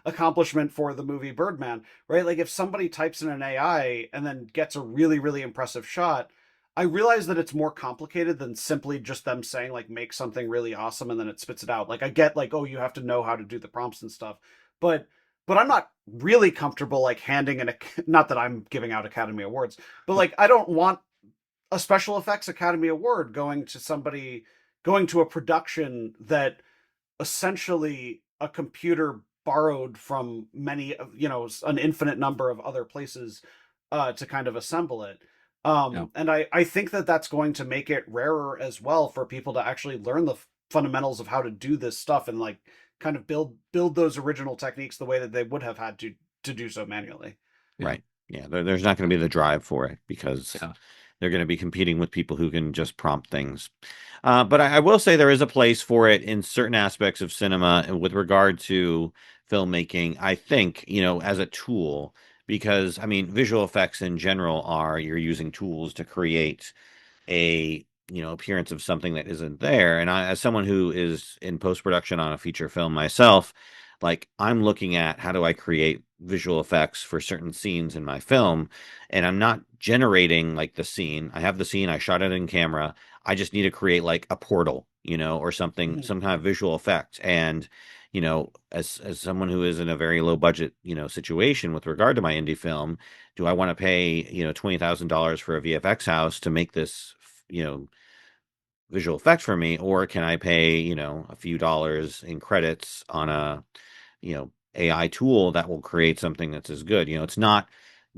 accomplishment for the movie Birdman, right? Like if somebody types in an AI and then gets a really, really impressive shot, I realize that it's more complicated than simply just them saying like make something really awesome and then it spits it out. Like I get like, oh, you have to know how to do the prompts and stuff, but I'm not really comfortable like handing an not that I'm giving out Academy Awards, but like I don't want a special effects Academy Award going to a production that essentially a computer borrowed from many an infinite number of other places to kind of assemble it.
Yeah.
And I think that that's going to make it rarer as well for people to actually learn the fundamentals of how to do this stuff and like kind of build those original techniques the way that they would have had to do so manually.
Yeah.
right. Yeah, there's not going to be the drive for it because
Yeah.
they're going to be competing with people who can just prompt things. But I will say there is a place for it in certain aspects of cinema and with regard to filmmaking. I think, as a tool, because I mean, visual effects in general are you're using tools to create a appearance of something that isn't there. And I, as someone who is in post production on a feature film myself, like I'm looking at how do I create visual effects for certain scenes in my film, and I'm not generating like the scene. I have the scene, I shot it in camera. I just need to create like a portal, or something,
Mhm.
some kind of visual effect. And as someone who is in a very low budget, situation with regard to my indie film, do I want to pay, $20,000 for a VFX house to make this, you know, visual effect for me, or can I pay, a few dollars in credits on a, AI tool that will create something that's as good? It's not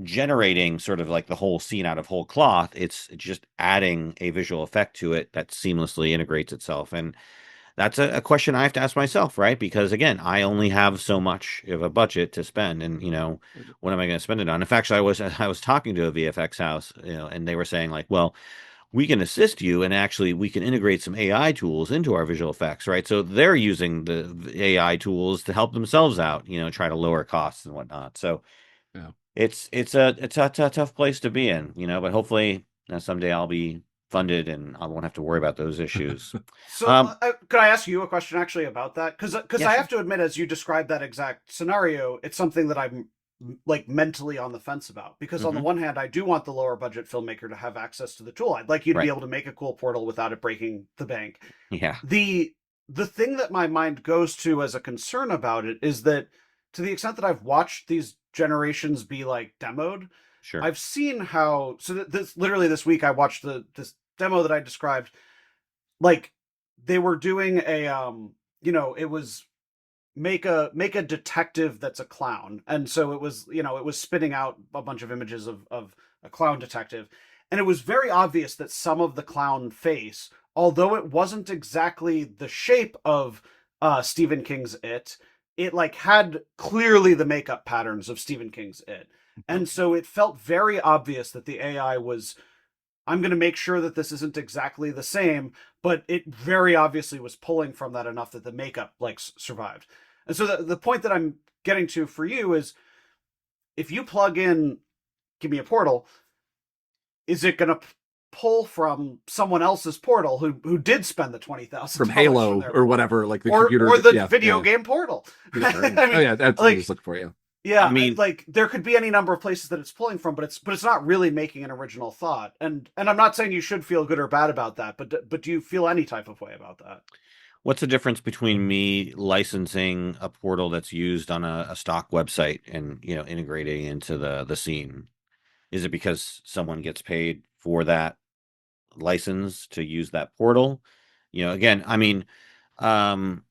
generating sort of like the whole scene out of whole cloth. It's just adding a visual effect to it that seamlessly integrates itself. And that's a question I have to ask myself, right? Because again, I only have so much of a budget to spend, and what am I going to spend it on? In fact, I was talking to a VFX house, and they were saying like, well, we can assist you, and actually we can integrate some AI tools into our visual effects, right? So they're using the AI tools to help themselves out, try to lower costs and whatnot. So
Yeah.
it's a tough place to be in, but hopefully someday I'll be funded and I won't have to worry about those issues.
So,
Um,
could I ask you a question actually about that? Because
yeah,
I have
sure.
to admit, as you described that exact scenario, it's something that I'm like mentally on the fence about. Because on the
Hmm.
one hand, I do want the lower budget filmmaker to have access to the tool. I'd like you to be
Right.
able to make a cool portal without it breaking the bank.
Yeah,
The the thing that my mind goes to as a concern about it is that to the extent that I've watched these generations be like demoed,
sure.
I've seen how this literally this week I watched this demo that I described, like they were doing it was make a detective that's a clown, and so it was it was spitting out a bunch of images of a clown detective, and it was very obvious that some of the clown face, although it wasn't exactly the shape of Stephen King's it like had clearly the makeup patterns of Stephen King's and so it felt very obvious that the AI was, I'm going to make sure that this isn't exactly the same, but it very obviously was pulling from that enough that the makeup like survived. And so the point that I'm getting to for you is if you plug in give me a portal, is it going to pull from someone else's portal who did spend the
From
$20,000 for
Halo
their
or
portal,
whatever, like the
or
computer.
the
Yeah.
video
Yeah.
game portal?
Right.
I
Oh
mean,
yeah, that's what I was
like
looking for. Yeah.
I
yeah,
mean,
like there could be any number of places that it's pulling from, but it's not really making an original thought. And I'm not saying you should feel good or bad about that, but do you feel any type of way about that?
what's the difference between me licensing a portal that's used on a stock website and integrating into the scene? Is it because someone gets paid for that license to use that portal? Again, I mean, um,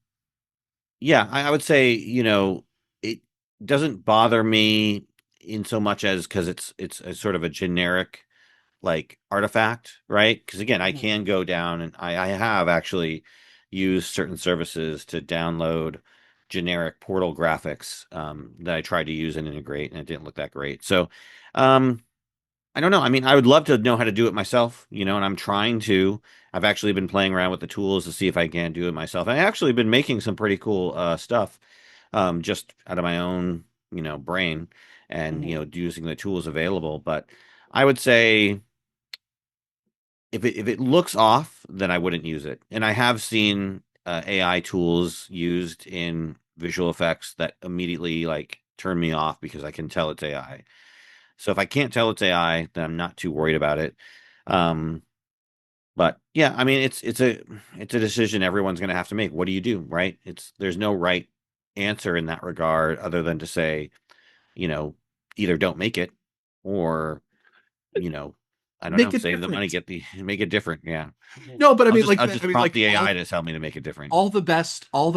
yeah, I would say, it doesn't bother me in so much as because it's a sort of a generic like artifact, right? Because again, I
Mhm.
can go down and I have actually used certain services to download generic portal graphics that I tried to use and integrate, and it didn't look that great. So, um, I don't know. I mean, I would love to know how to do it myself, and I'm trying to. I've actually been playing around with the tools to see if I can do it myself. I actually been making some pretty cool stuff just out of my own, brain and,
Mhm.
using the tools available. But I would say if it looks off, then I wouldn't use it. And I have seen AI tools used in visual effects that immediately like turn me off because I can tell it's AI. So if I can't tell it's AI, then I'm not too worried about it. Um, but yeah, I mean, it's a decision everyone's going to have to make. What do you do, right? There's no right answer in that regard, other than to say, you know, either don't make it, or you know, I don't know,
Make it
save the money,
different.
get the make it different. Yeah,
Mhm.
No, but I
I'll
mean,
just
like,
I'll just prompt the AI to tell me to make it different.
all the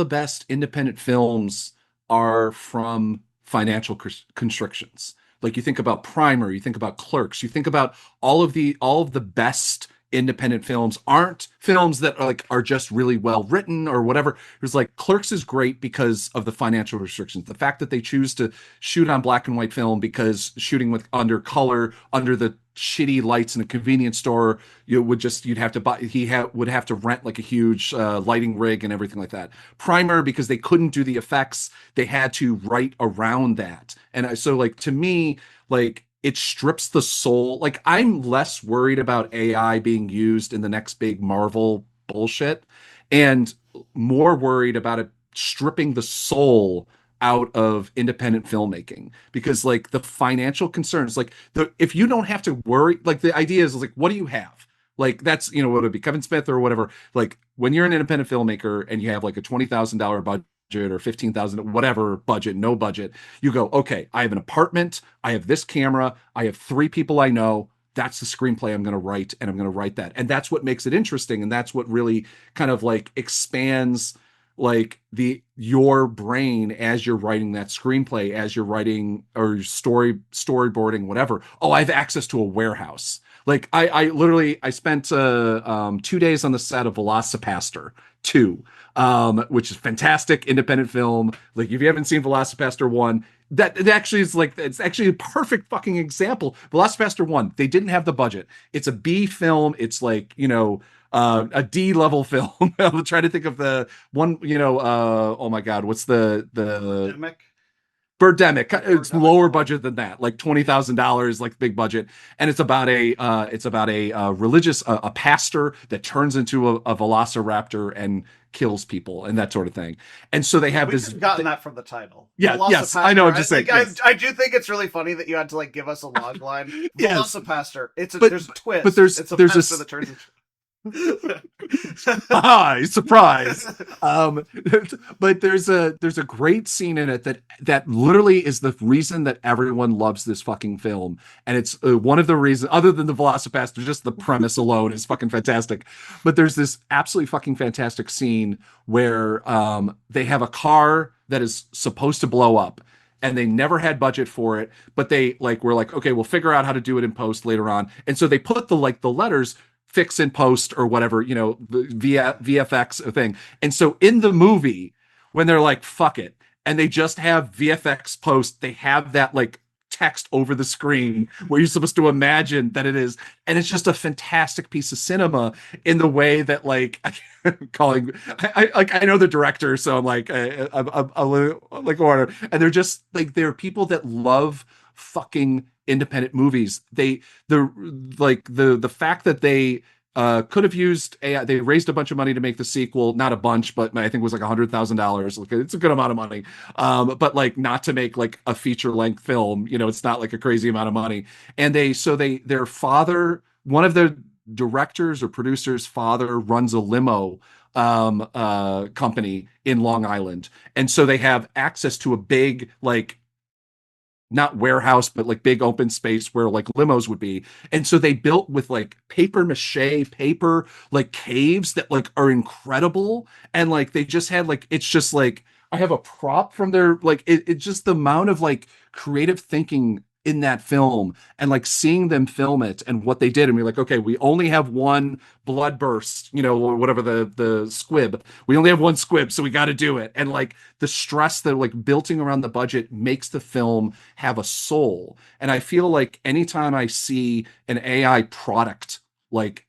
best independent films are from financial constrictions. Like you think about Primer, you think about Clerks, you think about all of the best independent films aren't films that are just really well written or whatever. It's like Clerks is great because of the financial restrictions. The fact that they choose to shoot on black and white film because shooting with under color under the shitty lights in a convenience store, you'd have to buy would have to rent like a huge lighting rig and everything like that. Primer, because they couldn't do the effects, they had to write around that. And so like to me, like it strips the soul. Like I'm less worried about AI being used in the next big Marvel bullshit and more worried about it stripping the soul out of independent filmmaking, because like the financial concerns, like if you don't have to worry, like the idea is like, what do you have? Like that's, what would it be, Kevin Smith or whatever. Like when you're an independent filmmaker and you have like a $20,000 budget or 15,000 whatever budget, no budget, you go, okay, I have an apartment, I have this camera, I have three people I know. That's the screenplay I'm going to write, and I'm going to write that. And that's what makes it interesting, and that's what really kind of like expands like the your brain as you're writing that screenplay, as you're writing or storyboarding, whatever. Oh, I have access to a warehouse. Like I literally I spent 2 days on the set of Velocipaster 2, which is fantastic independent film. Like if you haven't seen Velocipaster 1, that it actually is like it's actually a perfect fucking example. Velocipaster 1, they didn't have the budget. It's a B film. It's like, a D level film. I'm trying to think of the one, oh my God, what's the
Pandemic.
Birdemic. It's
Birdemic.
lower budget than that, like $20,000, like big budget, and it's about a religious a pastor that turns into a velociraptor and kills people and that sort of thing. And so they have
We could
this.
have gotten that from the title.
Yeah, yes, I know.
Velocipaster.
I'm just saying. Yes,
I do think it's really funny that you had to like give us a log line.
yes,
Velocipaster.
but
There's a
but
twist.
there's
It's a
there's
pastor
this.
that turns into
Hi, surprise. Um, but there's a great scene in it that literally is the reason that everyone loves this fucking film, and it's one of the reasons, other than the Velocipaster, just the premise alone is fucking fantastic. But there's this absolutely fucking fantastic scene where they have a car that is supposed to blow up. And they never had budget for it, but they like were like, okay, we'll figure out how to do it in post later on. And so they put the letters fix in post or whatever, the VFX thing. And so in the movie, when they're like, fuck it, and they just have VFX post, they have that like text over the screen where you're supposed to imagine that it is. And it's just a fantastic piece of cinema in the way that like calling, I know the director, so I'm like, I'm like, order. And they're just like, they're people that love fucking independent movies. The the fact that they could have used AI. They raised a bunch of money to make the sequel, not a bunch, but I think it was like $100,000. Like it's a good amount of money, but like not to make like a feature length film. It's not like a crazy amount of money. And their father, one of the directors or producers' father, runs a limo company in Long Island, and so they have access to a big like not warehouse, but like big open space where like limos would be. And so they built with like paper mache paper, like caves that like are incredible. And like they just had like, it's just like, I have a prop from their like, it's just the amount of like creative thinking in that film and like seeing them film it and what they did. And we're like, okay, we only have one blood burst, or whatever the squib. We only have one squib, so we got to do it. And like the stress that like building around the budget makes the film have a soul. And I feel like anytime I see an AI product like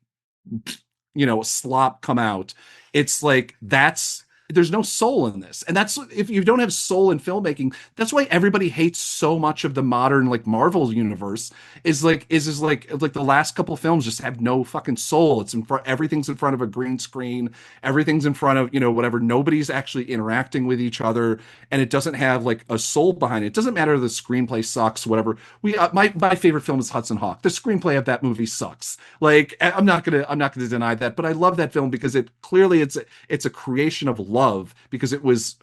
slop come out, it's like that's there's no soul in this. And that's if you don't have soul in filmmaking, that's why everybody hates so much of the modern like Marvel universe is like the last couple of films just have no fucking soul. It's in front everything's in front of a green screen, everything's in front of, whatever, nobody's actually interacting with each other, and it doesn't have like a soul behind it. It doesn't matter the screenplay sucks, whatever. My favorite film is Hudson Hawk. The screenplay of that movie sucks. Like I'm not gonna deny that, but I love that film because it clearly it's a creation of love because it was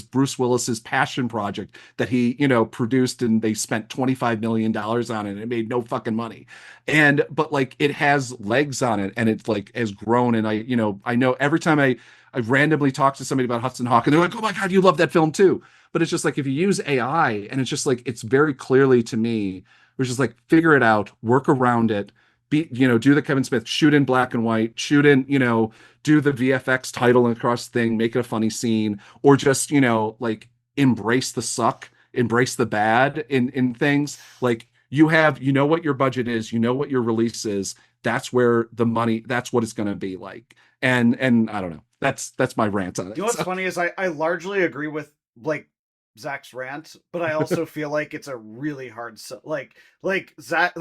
Bruce Willis's passion project that he produced, and they spent $25 million on it and it made no fucking money. And but like it has legs on it and it like has grown. And I know every time I randomly talk to somebody about Hudson Hawk and they're like, oh my God, you love that film too. But it's just like if you use AI, and it's just like it's very clearly to me, which is like figure it out, work around it, do the Kevin Smith, shoot in black and white, shoot in, do the VFX title and across thing, make it a funny scene, or just, like embrace the suck, embrace the bad in things. Like what your budget is, what your release is. That's where the money, that's what it's going to be like. And I don't know. That's my rant on
You
it.
know what's funny is I largely agree with like Zach's rant, but I also feel like it's a really hard like Zach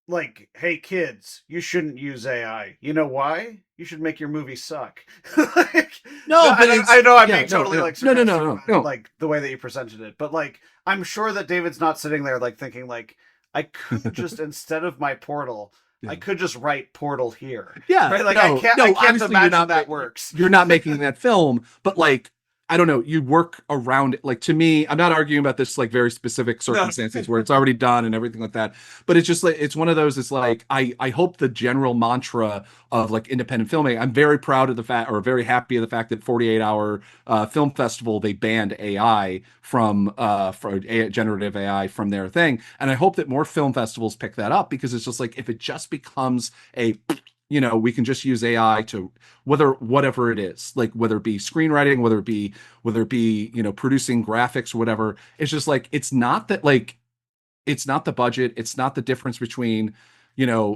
like hey kids, you shouldn't use AI. You know why? You should make your movie suck. like no,
No, but
I know I'm
yeah,
being
no,
totally
no,
like
no, no,
sarcastic
no, no,
about
no.
like the way that you presented it, but like I'm sure that David's not sitting there like thinking like I could just instead of my portal, I
Yeah.
could just write portal here.
Yeah,
Right? Like
no,
I
no.
can't
Obviously, you're
imagine
not
that works.
you're not making that film, but like I don't know, you work around it. Like to me, I'm not arguing about this like very specific
No.
circumstances where it's already done and everything like that. But it's just like it's one of those. It's like I hope the general mantra of like independent filming. I'm very proud of the fact, or very happy of the fact that 48 Hour Film Festival they banned AI from for generative AI from their thing, and I hope that more film festivals pick that up because it's just like if it just becomes a we can just use AI to whatever it is, like whether it be screenwriting, whether it be producing graphics or whatever. It's just like it's not that like it's not the budget, it's not the difference between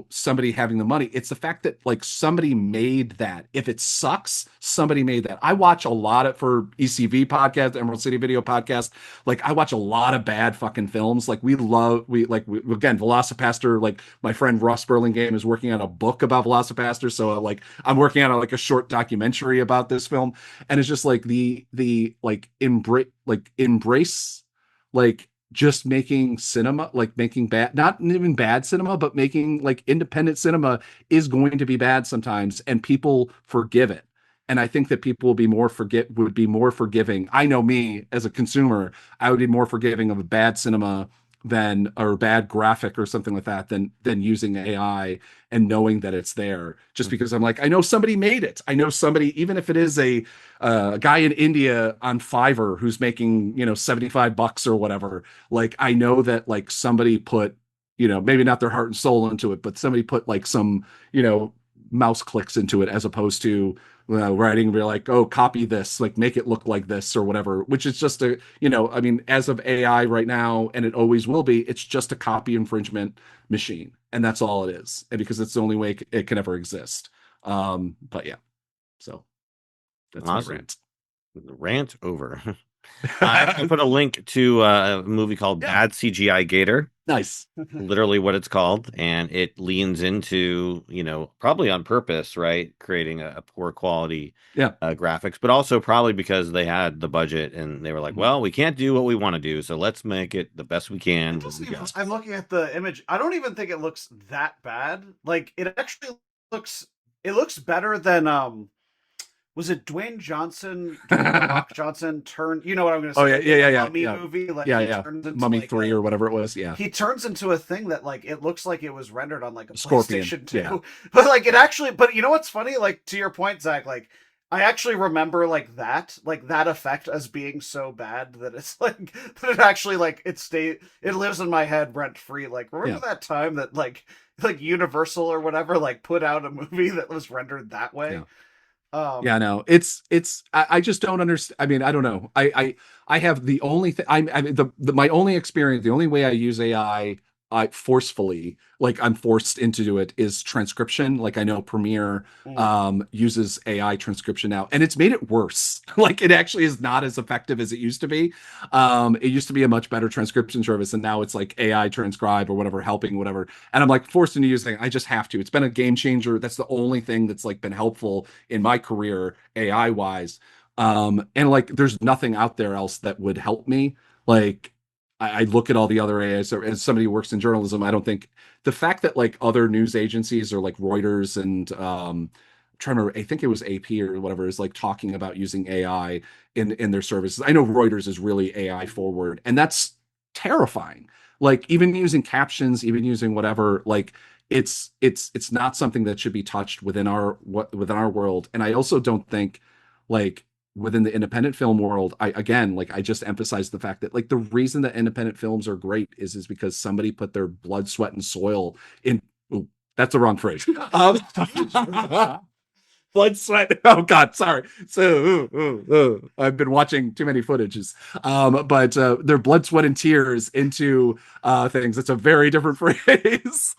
somebody having the money. It's the fact that like somebody made that. If it sucks, somebody made that. I watch a lot of for ECV podcast, Emerald City Video podcast. Like I watch a lot of bad fucking films. Like again, Velocipaster. Like my friend Ross Burlingame is working on a book about Velocipaster, so like I'm working on like a short documentary about this film, and it's just like the embrace like just making cinema, like making bad, not even bad cinema, but making like independent cinema is going to be bad sometimes, and people forgive it. And I think that people would be more forgiving. I know me as a consumer, I would be more forgiving of a bad cinema than or a bad graphic or something like that than using AI and knowing that it's there. Just because I'm like, I know somebody made it. I know somebody, even if it is a guy in India on Fiverr who's making, $75 or whatever. Like, I know that like somebody put, maybe not their heart and soul into it, but somebody put like some, mouse clicks into it as opposed to writing be like, oh, copy this, like make it look like this or whatever, which is just I mean, as of AI right now, and it always will be, it's just a copy infringement machine. And that's all it is. And because it's the only way it can ever exist. But yeah, so that's my
Awesome.
rant.
Rant over. I put a link to a movie called
Yeah.
Bad CGI Gator.
Nice.
Literally what it's called, and it leans into, probably on purpose, right? Creating a poor quality
Yeah.
graphics, but also probably because they had the budget and they were like, well, we can't do what we want to do, so let's make it the best we can.
I'm looking at the image. I don't even think it looks that bad. Like it actually looks it looks better than was it Dwayne the Rock Johnson turned, you know what I'm going to
Oh
say,
yeah,
like
yeah,
in
yeah,
the
yeah,
Mummy
yeah,
movie, like
yeah,
he
yeah.
turns into
Mummy
like
3
a
or whatever it was. Yeah,
he turns into a thing that like it looks like it was rendered on like a
Scorpion.
PlayStation
Yeah,
2. But like it actually, but you know what's funny? Like to your point, Zach, like I actually remember like that effect as being so bad that it's like that it actually like it lives in my head rent free. Like remember
yeah,
that time that like Universal or whatever like put out a movie that was rendered that way?
yeah. Yeah,
Um
no, I just don't understand. I mean, I don't know. I have the only thing I mean, my only experience, the only way I use AI, I forcefully, like I'm forced into it, is transcription. Like I know Premiere
mm,
uses AI transcription now, and it's made it worse. Like it actually is not as effective as it used to be. It used to be a much better transcription service, and now it's like AI transcribe or whatever, helping whatever. And I'm like forced into using it. I just have to. It's been a game changer. That's the only thing that's like been helpful in my career AI wise. And like there's nothing out there else that would help me. Like I look at all the other AIs. So as somebody who works in journalism, I don't think the fact that like other news agencies or like Reuters and I'm trying to remember, I think it was AP or whatever is like talking about using AI in their services. I know Reuters is really AI forward, and that's terrifying. Like even using captions, even using whatever, like it's not something that should be touched within our world. And I also don't think like within the independent film world, I again like I just emphasize the fact that like the reason that independent films are great is because somebody put their blood, sweat, and soil in. Ooh, that's the wrong phrase. Blood, sweat. Oh God, sorry. So I've been watching too many footages. But their blood, sweat, and tears into things. It's a very different phrase.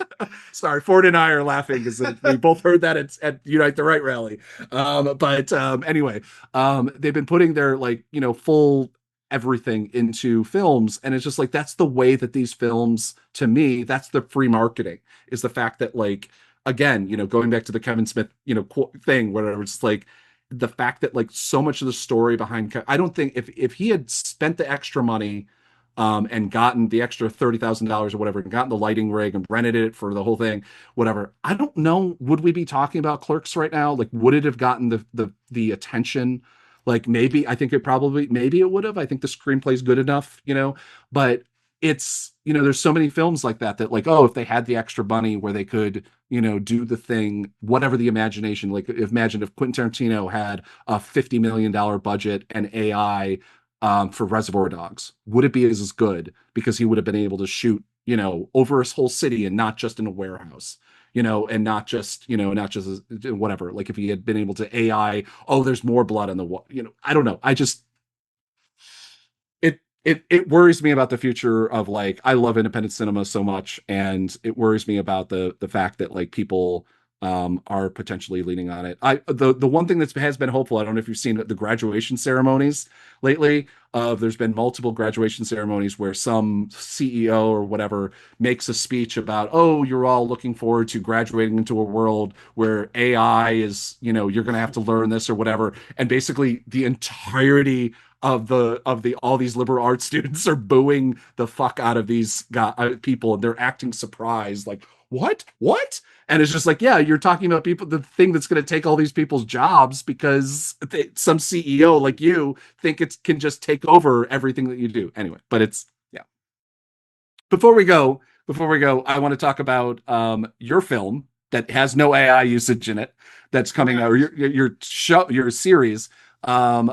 Sorry, Ford and I are laughing because we both heard that at Unite the Right rally. But anyway, they've been putting their like full everything into films, and it's just like that's the way that these films, to me, that's the free marketing, is the fact that like again, going back to the Kevin Smith, thing, where it's like the fact that like so much of the story behind, I don't think if he had spent the extra money, and gotten the extra $30,000 or whatever, and gotten the lighting rig and rented it for the whole thing, whatever. I don't know. Would we be talking about Clerks right now? Like, would it have gotten the attention? Like maybe I think it probably maybe it would have. I think the screenplay's good enough, but it's there's so many films like that like, oh, if they had the extra money where they could do the thing, whatever the imagination, like imagine if Quentin Tarantino had a $50 million budget and AI, for Reservoir Dogs, would it be as good because he would have been able to shoot over his whole city and not just in a warehouse, and not just whatever, like if he had been able to AI, oh, there's more blood on the wall, I don't know, I just it worries me about the future of like I love independent cinema so much, and it worries me about the fact that like people are potentially leaning on it. The one thing that has been hopeful, I don't know if you've seen the graduation ceremonies lately. There's been multiple graduation ceremonies where some CEO or whatever makes a speech about, oh, you're all looking forward to graduating into a world where AI is, you're going to have to learn this or whatever, and basically the entirety of the all these liberal arts students are booing the fuck out of these people, and they're acting surprised like what, and it's just like, yeah, you're talking about people, the thing that's going to take all these people's jobs because some CEO like you think it can just take over everything that you do anyway. But it's, yeah. Before we go, I want to talk about your film that has no AI usage in it, that's coming out, or
correct.
your show, your series, Fall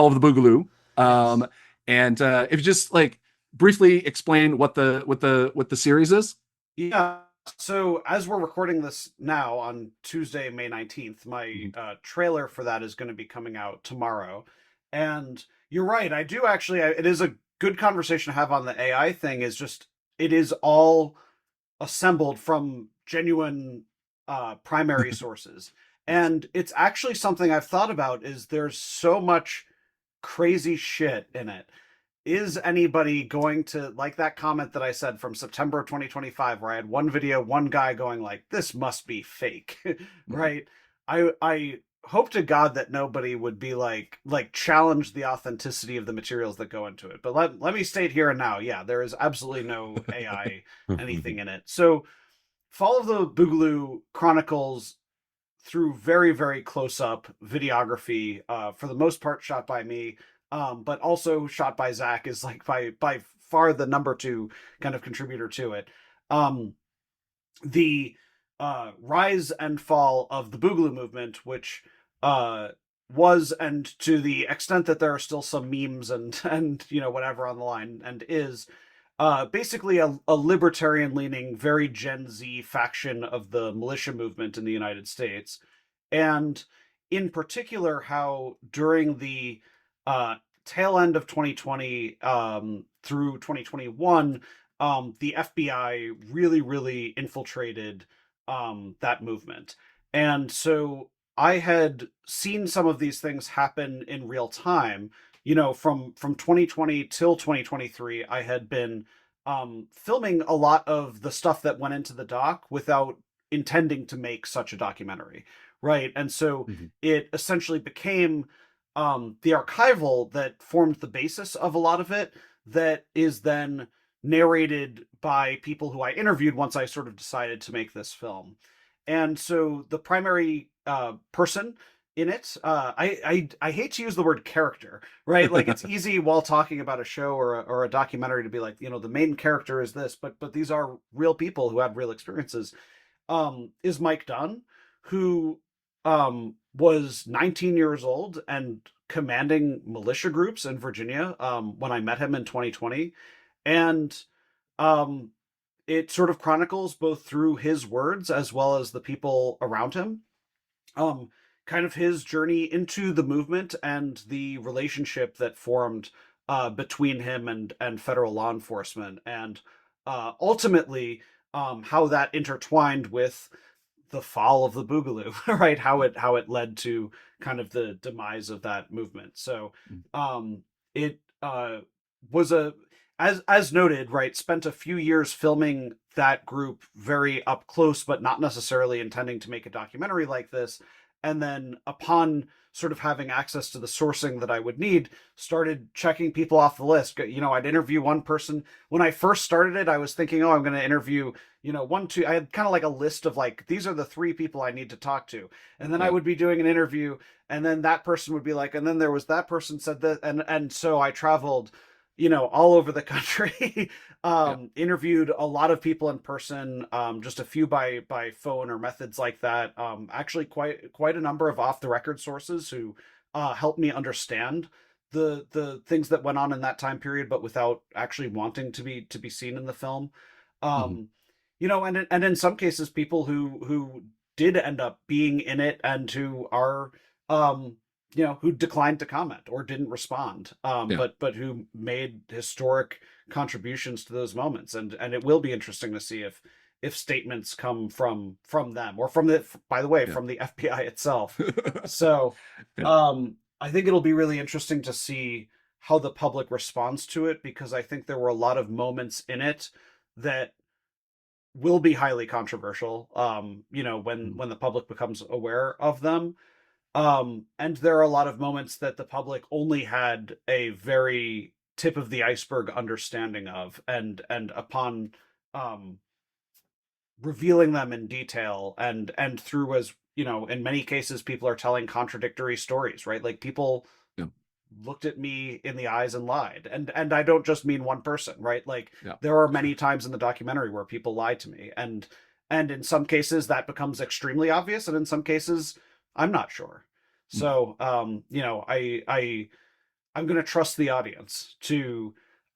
of the Boogaloo.
Yes.
And if you just like briefly explain what the series is.
Yeah. So as we're recording this now on Tuesday, May 19th, my
Mhm.
trailer for that is going to be coming out tomorrow. And you're right. I do actually, it is a good conversation to have on the AI thing, is just, it is all assembled from genuine primary sources.
Yes.
And it's actually something I've thought about, is there's so much crazy shit in it. Is anybody going to, like that comment that I said from September of 2025 where I had one video, one guy going like, this must be fake,
Mhm.
right? I hope to God that nobody would be like challenge the authenticity of the materials that go into it. But let me state here and now, yeah, there is absolutely no AI anything in it. So Fall of the Boogaloo chronicles through very, very close up videography, for the most part shot by me, but also shot by Zach, is like by far the number two kind of contributor to it. Um, the rise and fall of the Boogaloo movement, which uh, was, and to the extent that there are still some memes and whatever on the line, and is basically a libertarian leaning, very Gen Z faction of the militia movement in the United States. And in particular, how during the uh, tail end of 2020, through 2021, the FBI really, really infiltrated that movement. And so I had seen some of these things happen in real time. From 2020 till 2023, I had been filming a lot of the stuff that went into the doc without intending to make such a documentary, right? And so
Mhm.
it essentially became the archival that formed the basis of a lot of it, that is then narrated by people who I interviewed once I sort of decided to make this film. And so the primary person in it, I hate to use the word character, right? Like, it's easy while talking about a show or a documentary to be like, the main character is this, but these are real people who had real experiences. Is Mike Dunn, who was 19 years old and commanding militia groups in Virginia when I met him in 2020. And um, it sort of chronicles, both through his words as well as the people around him, um, kind of his journey into the movement and the relationship that formed between him and federal law enforcement, and ultimately how that intertwined with the fall of the Boogaloo, right? How it led to kind of the demise of that movement. So it was a, as noted, right, spent a few years filming that group very up close, but not necessarily intending to make a documentary like this. And then upon sort of having access to the sourcing that I would need, started checking people off the list. I'd interview one person. When I first started it, I was thinking, oh, I'm going to interview, one, two. I had kind of like a list of like, these are the three people I need to talk to. And then I
Yeah.
would be doing an interview, and then that person would be like, and then there was that person said that. And so I traveled, all over the country,
Yeah.
interviewed a lot of people in person, just a few by phone or methods like that. Actually, quite a number of off the record sources who helped me understand the things that went on in that time period, but without actually wanting to be seen in the film.
Mhm.
Um, and in some cases, people who did end up being in it and who are um who declined to comment or didn't respond,
Yeah.
but who made historic contributions to those moments. And it will be interesting to see if statements come from them, or from the, by the way,
Yeah.
from the FBI itself. So
Yeah.
I think it'll be really interesting to see how the public responds to it, because I think there were a lot of moments in it that will be highly controversial, when
Mhm.
the public becomes aware of them. And there are a lot of moments that the public only had a very tip of the iceberg understanding of, and upon um revealing them in detail, and through, as in many cases, people are telling contradictory stories, right? Like, people
Yeah.
looked at me in the eyes and lied, and I don't just mean one person, right? Like,
Yeah.
there are many times in the documentary where people lied to me, and in some cases that becomes extremely obvious, and in some cases I'm not sure.
Mhm.
So I'm going to trust the audience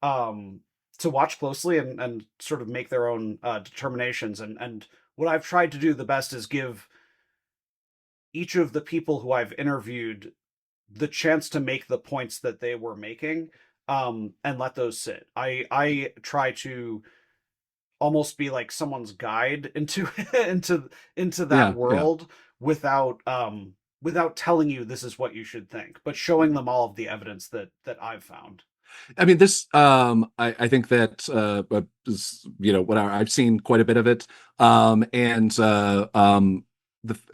um to watch closely, and sort of make their own determinations. And what I've tried to do the best is give each of the people who I've interviewed the chance to make the points that they were making, and let those sit. I try to almost be like someone's guide into into that
Yeah. Yeah.
world, without telling you this is what you should think, but showing them all of the evidence that I've found.
I mean, this, I think that, is, what I've seen quite a bit of it. And,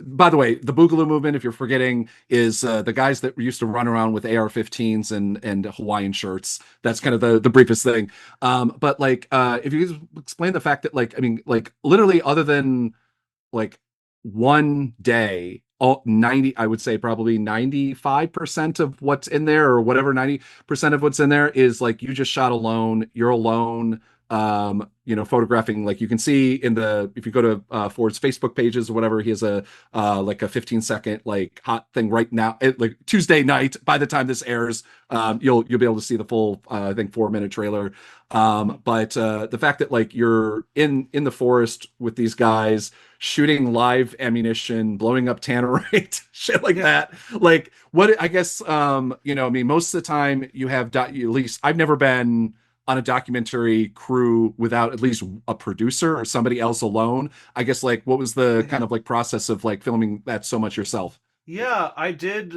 by the way, the Boogaloo movement, if you're forgetting, is the guys that used to run around with AR-15s and Hawaiian shirts. That's kind of the briefest thing. But like, if you could explain the fact that, like, I mean, like, literally, other than like one day, all 90, I would say probably 95% of what's in there, or whatever, 90% of what's in there is like you just shot alone, you're alone, photographing. Like you can see in the, if you go to Ford's Facebook pages or whatever, he has a like a 15-second like hot thing right now, like Tuesday night. By the time this airs, you'll be able to see the full I think 4-minute trailer. But the fact that like you're in the forest with these guys shooting live ammunition, blowing up tannerite, shit like
Yeah.
that. Like what, I guess, I mean, most of the time you have, at least I've never been on a documentary crew without at least a producer or somebody else alone. I guess, like, what was the kind of like process of like filming that so much yourself?
Yeah, I did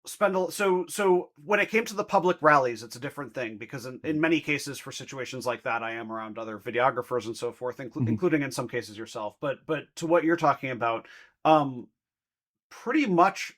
spend so when it came to the public rallies, it's a different thing because in many cases for situations like that, I am around other videographers and so forth,
Mhm.
including in some cases yourself. But to what you're talking about, um, pretty much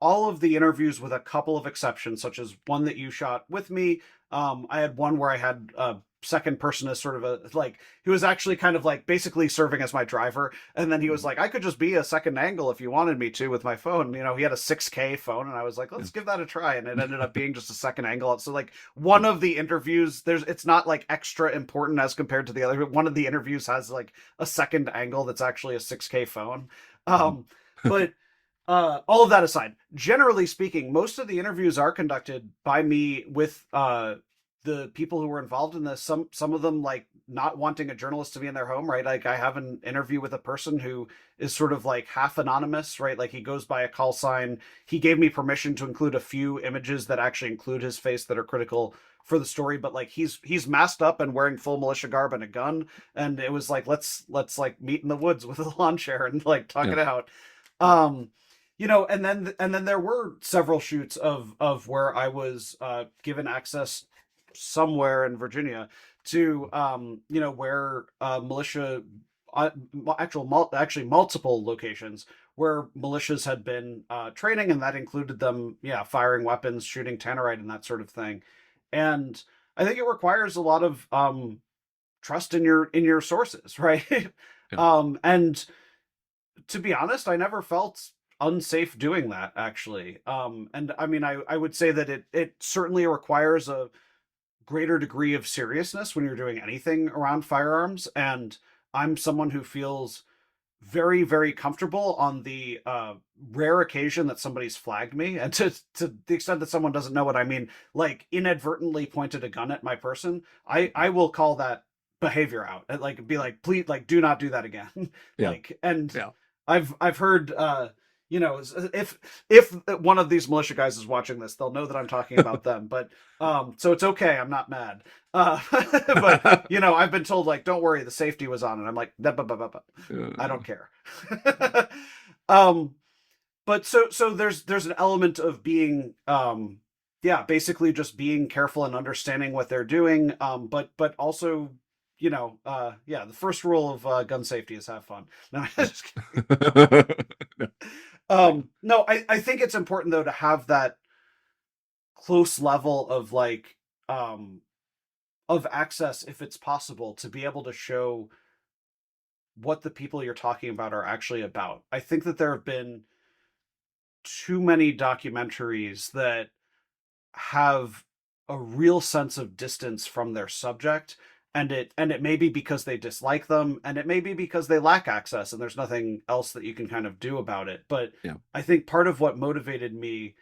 all of the interviews, with a couple of exceptions, such as one that you shot with me. I had one where I had a second person as sort of a, like, he was actually kind of like basically serving as my driver, and then he was like, I could just be a second angle if you wanted me to with my phone. He had a 6K phone, and I was like,
Yeah.
let's give that a try, and it ended up being just a second angle. So like one of the interviews, it's not like extra important as compared to the other. One of the interviews has like a second angle that's actually a 6K phone.
Mhm.
But all of that aside, generally speaking, most of the interviews are conducted by me with the people who were involved in this. Some of them, like, not wanting a journalist to be in their home, right? Like I have an interview with a person who is sort of like half anonymous, right? Like he goes by a call sign. He gave me permission to include a few images that actually include his face that are critical for the story, but like he's masked up and wearing full militia garb and a gun, and it was like, let's like meet in the woods with a lawn chair and like talk
Yeah.
it out. um and then there were several shoots of where I was given access somewhere in Virginia to where militia, actually multiple locations where militias had been training, and that included them, yeah, firing weapons, shooting tannerite, and that sort of thing. And I think it requires a lot of trust in your sources, right?
Yeah.
And to be honest, I never felt unsafe doing that, actually. And I mean, I would say that it certainly requires a greater degree of seriousness when you're doing anything around firearms. And I'm someone who feels very, very comfortable on the rare occasion that somebody's flagged me, and to the extent that someone doesn't know what I mean, like inadvertently pointed a gun at my person. I will call that behavior out, and like be like, please, like, do not do that again.
Yeah.
Like, and
Yeah.
I've heard if one of these militia guys is watching this, they'll know that I'm talking about them. But so it's okay, I'm not mad. But I've been told, like, don't worry, the safety was on, and I'm like, I don't care. um but so there's an element of being, yeah, basically just being careful and understanding what they're doing, but also, yeah, the first rule of gun safety is have fun. No, just kidding. No, I think it's important, though, to have that close level of, like, um of access, if it's possible, to be able to show what the people you're talking about are actually about. I think that there have been too many documentaries that have a real sense of distance from their subject, and it may be because they dislike them, and it may be because they lack access and there's nothing else that you can kind of do about it. But
Yeah.
I think part of what motivated me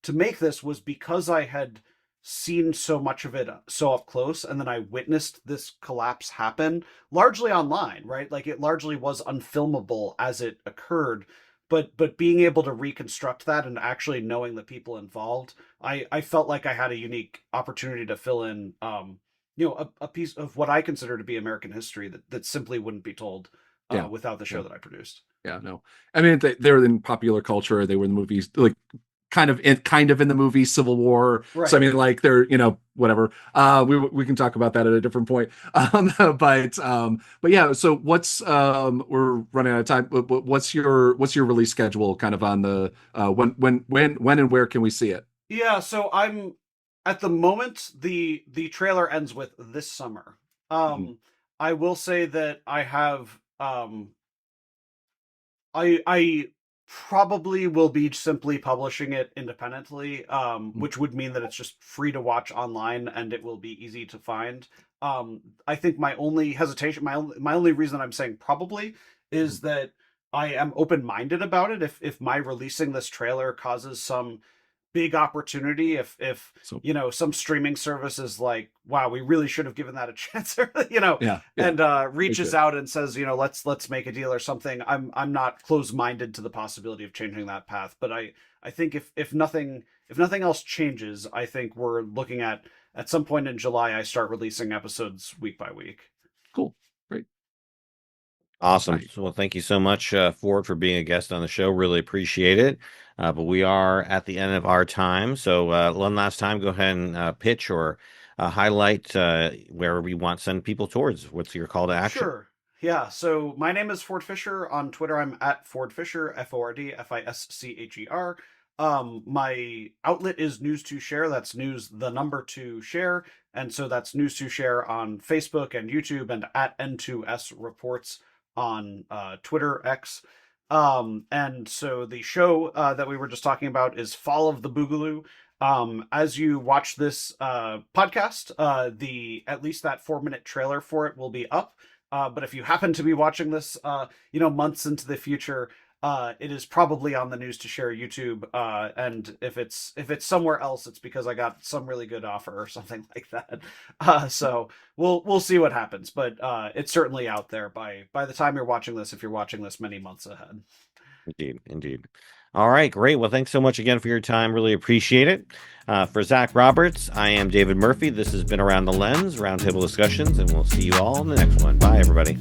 to make this was because I had seen so much of it so up close, and then I witnessed this collapse happen largely online, right? Like, it largely was unfilmable as it occurred, but being able to reconstruct that and actually knowing the people involved, I felt like I had a unique opportunity to fill in, a piece of what I consider to be American history that simply wouldn't be told
Yeah.
without the show
Yeah.
that I produced.
Yeah. No, I mean, they're in popular culture. They were in the movies, like kind of in the movie Civil War. So I
Right.
mean, like, they're, whatever. We can talk about that at a different point. But yeah. So we're running out of time. What's your release schedule? Kind of on the when and where can we see it?
Yeah, so I'm at the moment, the trailer ends with this summer.
Mhm.
I will say that I have I probably will be simply publishing it independently, which would mean that it's just free to watch online and it will be easy to find. I think my only hesitation, my only reason I'm saying probably is that I am open minded about it. If my releasing this trailer causes some big opportunity, if
So
some streaming service is like, wow, we really should have given that a chance, or
yeah,
and
very
reaches
good.
out and says, let's make a deal or something. I'm not close minded to the possibility of changing that path, but I think if nothing else changes, I think we're looking at some point in July I start releasing episodes week by week.
Cool. Great.
Awesome.
Right.
So, well, thank you so much, Ford, for being a guest on the show. Really appreciate it. But we are at the end of our time. So, one last time, go ahead and pitch or highlight where we want to send people towards. What's your call to action?
Sure. Yeah. So my name is Ford Fisher. On Twitter, I'm at Ford Fisher, FordFischer. My outlet is News to Share. That's news, the number to share. And so that's News to Share on Facebook and YouTube, and at N2S Reports on Twitter X. And so the show that we were just talking about is Fall of the Boogaloo. As you watch this podcast, the at least that 4 minute trailer for it will be up. But if you happen to be watching this, months into the future, it is probably on the News to Share YouTube. And if it's somewhere else, it's because I got some really good offer or something like that. So we'll see what happens. But it's certainly out there by the time you're watching this, if you're watching this many months ahead.
Indeed, indeed. All right, great. Well, thanks so much again for your time. Really appreciate it. For Zach Roberts, I am David Murphy. This has been Around the Lens, Roundtable Discussions, and we'll see you all in the next one. Bye, everybody.